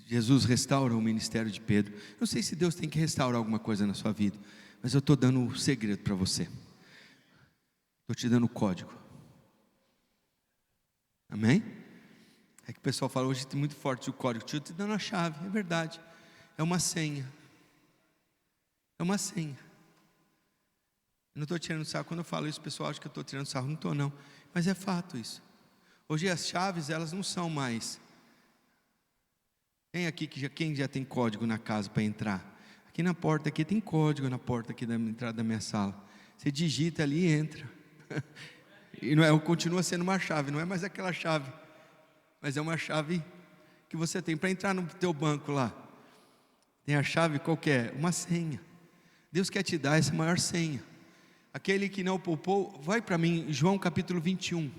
Jesus restaura o ministério de Pedro. Não sei se Deus tem que restaurar alguma coisa na sua vida, mas eu estou dando um segredo para você. Estou te dando o código. Amém? É que o pessoal fala hoje, tem muito forte o código. Estou te dando a chave, é verdade. É uma senha. É uma senha. Eu não estou tirando sarro. Quando eu falo isso, o pessoal acha que eu estou tirando sarro. Não estou não. Mas é fato isso. Hoje as chaves, elas não são mais. Quem aqui quem já tem código na casa para entrar? Aqui na porta aqui tem código, na porta aqui da entrada da minha sala. Você digita ali e entra. E não é, continua sendo uma chave, não é mais aquela chave, mas é uma chave que você tem para entrar no teu banco lá. Tem a chave qualquer, uma senha. Deus quer te dar essa maior senha. Aquele que não poupou, vai para mim, João capítulo 21.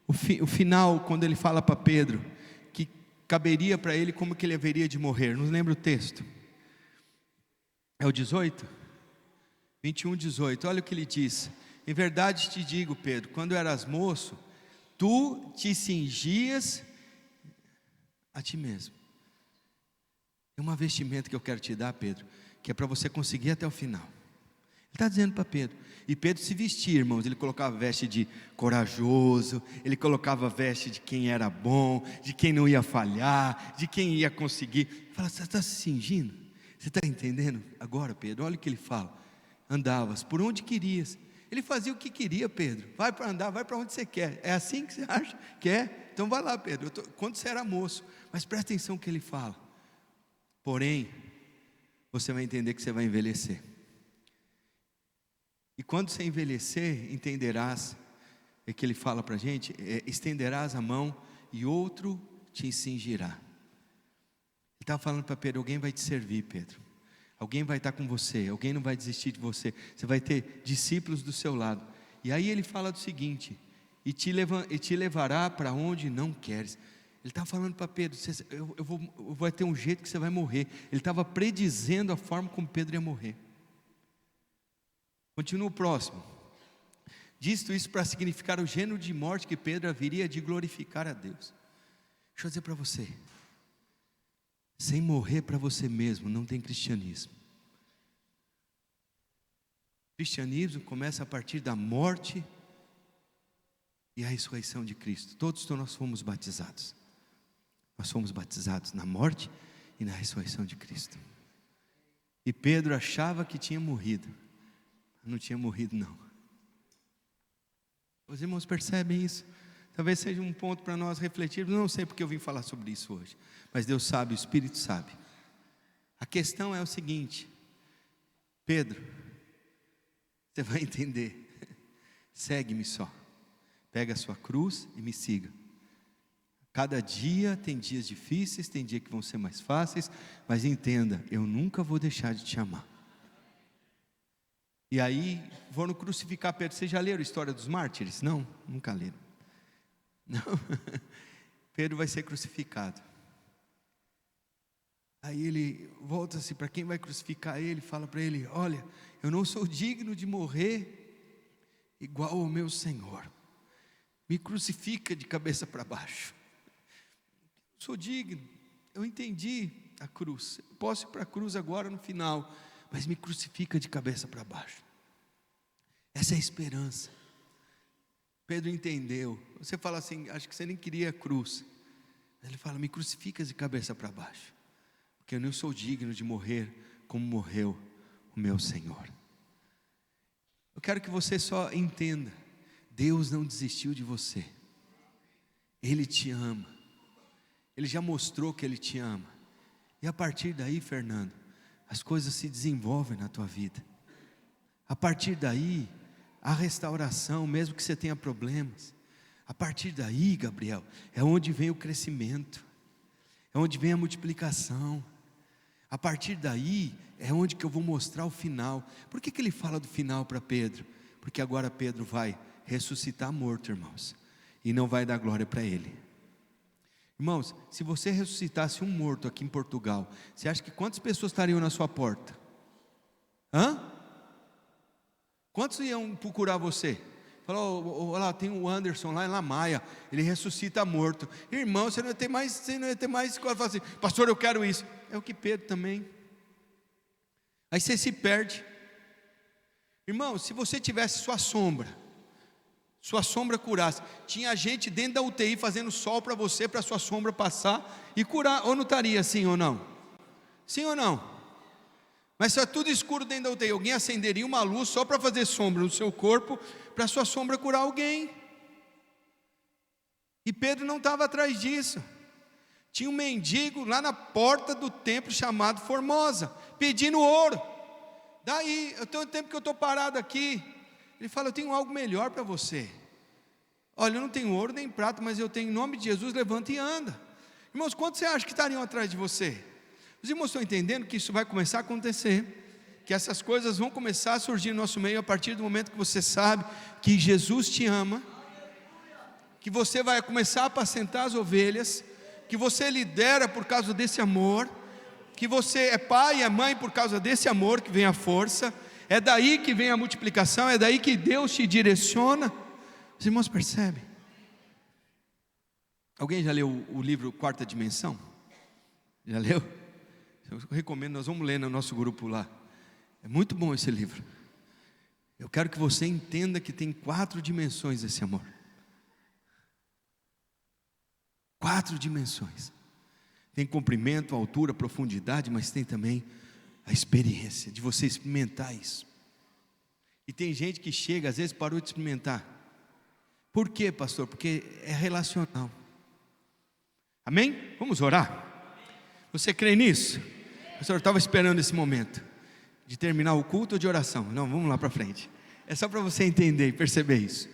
O final, quando ele fala para Pedro que caberia para ele como que ele haveria de morrer. Não lembra o texto? É o 18? 21, 18. Olha o que ele diz: em verdade te digo, Pedro, quando eras moço, tu te cingias a ti mesmo. Tem uma vestimenta que eu quero te dar, Pedro, que é para você conseguir até o final. Ele está dizendo para Pedro. E Pedro se vestia, irmãos. Ele colocava veste de corajoso, ele colocava veste de quem era bom, de quem não ia falhar, de quem ia conseguir. Ele fala: você está se cingindo? Você está entendendo agora, Pedro? Olha o que ele fala: andavas por onde querias. Ele fazia o que queria, Pedro. Vai para andar, vai para onde você quer. É assim que você acha que é? Então vai lá, Pedro. Quando você era moço. Mas presta atenção no que ele fala. Porém, você vai entender que você vai envelhecer. E quando você envelhecer, entenderás, é que ele fala para a gente, estenderás a mão e outro te cingirá. Ele estava falando para Pedro: alguém vai te servir, Pedro. Alguém vai estar com você, alguém não vai desistir de você. Você vai ter discípulos do seu lado. E aí ele fala do seguinte: e te levará para onde não queres. Ele estava falando para Pedro: vai ter um jeito que você vai morrer. Ele estava predizendo a forma como Pedro ia morrer. Continua o próximo. Disto isso para significar o gênero de morte que Pedro haveria de glorificar a Deus. Deixa eu dizer para você: sem morrer para você mesmo não tem cristianismo. Cristianismo começa a partir da morte e a ressurreição de Cristo. Todos nós fomos batizados. Nós fomos batizados na morte e na ressurreição de Cristo. E Pedro achava que tinha morrido. Não tinha morrido, não. Os irmãos percebem isso? Talvez seja um ponto para nós refletirmos. Não sei porque eu vim falar sobre isso hoje, mas Deus sabe, o Espírito sabe. A questão é o seguinte: Pedro, você vai entender. Segue-me só. Pega a sua cruz e me siga. Cada dia tem dias difíceis, tem dias que vão ser mais fáceis, mas entenda, eu nunca vou deixar de te amar. E aí, foram crucificar Pedro. Vocês já leram a história dos mártires? Não, nunca leram. Não. Pedro vai ser crucificado. Aí ele volta-se para quem vai crucificar ele, fala para ele: olha, eu não sou digno de morrer igual ao meu Senhor. Me crucifica de cabeça para baixo. Eu sou digno, eu entendi a cruz. Eu posso ir para a cruz agora no final, mas me crucifica de cabeça para baixo. Essa é a esperança. Pedro entendeu. Você fala assim: acho que você nem queria a cruz. Ele fala: me crucifica de cabeça para baixo, porque eu não sou digno de morrer como morreu o meu Senhor. Eu quero que você só entenda: Deus não desistiu de você. Ele te ama. Ele já mostrou que Ele te ama. E a partir daí, Fernando, as coisas se desenvolvem na tua vida. A partir daí, a restauração, mesmo que você tenha problemas. A partir daí, Gabriel, é onde vem o crescimento, é onde vem a multiplicação. A partir daí, é onde que eu vou mostrar o final. Por que ele fala do final para Pedro? Porque agora Pedro vai ressuscitar morto, irmãos, e não vai dar glória para ele. Irmãos, se você ressuscitasse um morto aqui em Portugal, você acha que quantas pessoas estariam na sua porta? Quantos iam procurar você? Falou: olha lá, tem o Anderson lá em La Maia, ele ressuscita morto. Irmão, você não ia ter mais coisa. Fala assim: pastor, eu quero isso. É o que Pedro também. Aí você se perde. Irmão, se você tivesse sua sombra curasse. Tinha gente dentro da UTI fazendo sol para você, para sua sombra passar e curar. Ou não estaria assim ou não? Sim ou não? Mas se é tudo escuro dentro da UTI, alguém acenderia uma luz só para fazer sombra no seu corpo, para sua sombra curar alguém. E Pedro não estava atrás disso. Tinha um mendigo lá na porta do templo chamado Formosa, pedindo ouro. Daí, eu tenho tempo que eu estou parado aqui. Ele fala: eu tenho algo melhor para você. Olha, eu não tenho ouro nem prata, mas eu tenho, em nome de Jesus, levanta e anda. Irmãos, quantos você acha que estariam atrás de você? Os irmãos estão entendendo que isso vai começar a acontecer, que essas coisas vão começar a surgir no nosso meio a partir do momento que você sabe que Jesus te ama, que você vai começar a apacentar as ovelhas, que você lidera por causa desse amor, que você é pai e é mãe por causa desse amor que vem a força. É daí que vem a multiplicação, é daí que Deus te direciona. Os irmãos percebem? Alguém já leu o livro Quarta Dimensão? Já leu? Eu recomendo, nós vamos ler no nosso grupo lá. É muito bom esse livro. Eu quero que você entenda que tem 4 dimensões esse amor. 4 dimensões. Tem comprimento, altura, profundidade, mas tem também a experiência, de você experimentar isso. E tem gente que chega, às vezes parou de experimentar. Por quê, pastor? Porque é relacional. Amém? Vamos orar? Você crê nisso? Pastor, eu estava esperando esse momento de terminar o culto ou de oração. Não, vamos lá para frente. É só para você entender e perceber isso.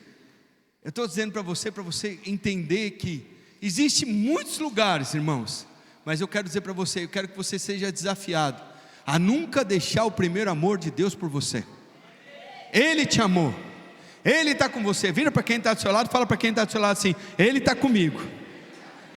Eu estou dizendo para você entender que existem muitos lugares, irmãos, mas eu quero dizer para você, eu quero que você seja desafiado a nunca deixar o primeiro amor de Deus por você. Ele te amou, Ele está com você. Vira para quem está do seu lado, fala para quem está do seu lado assim: Ele está comigo.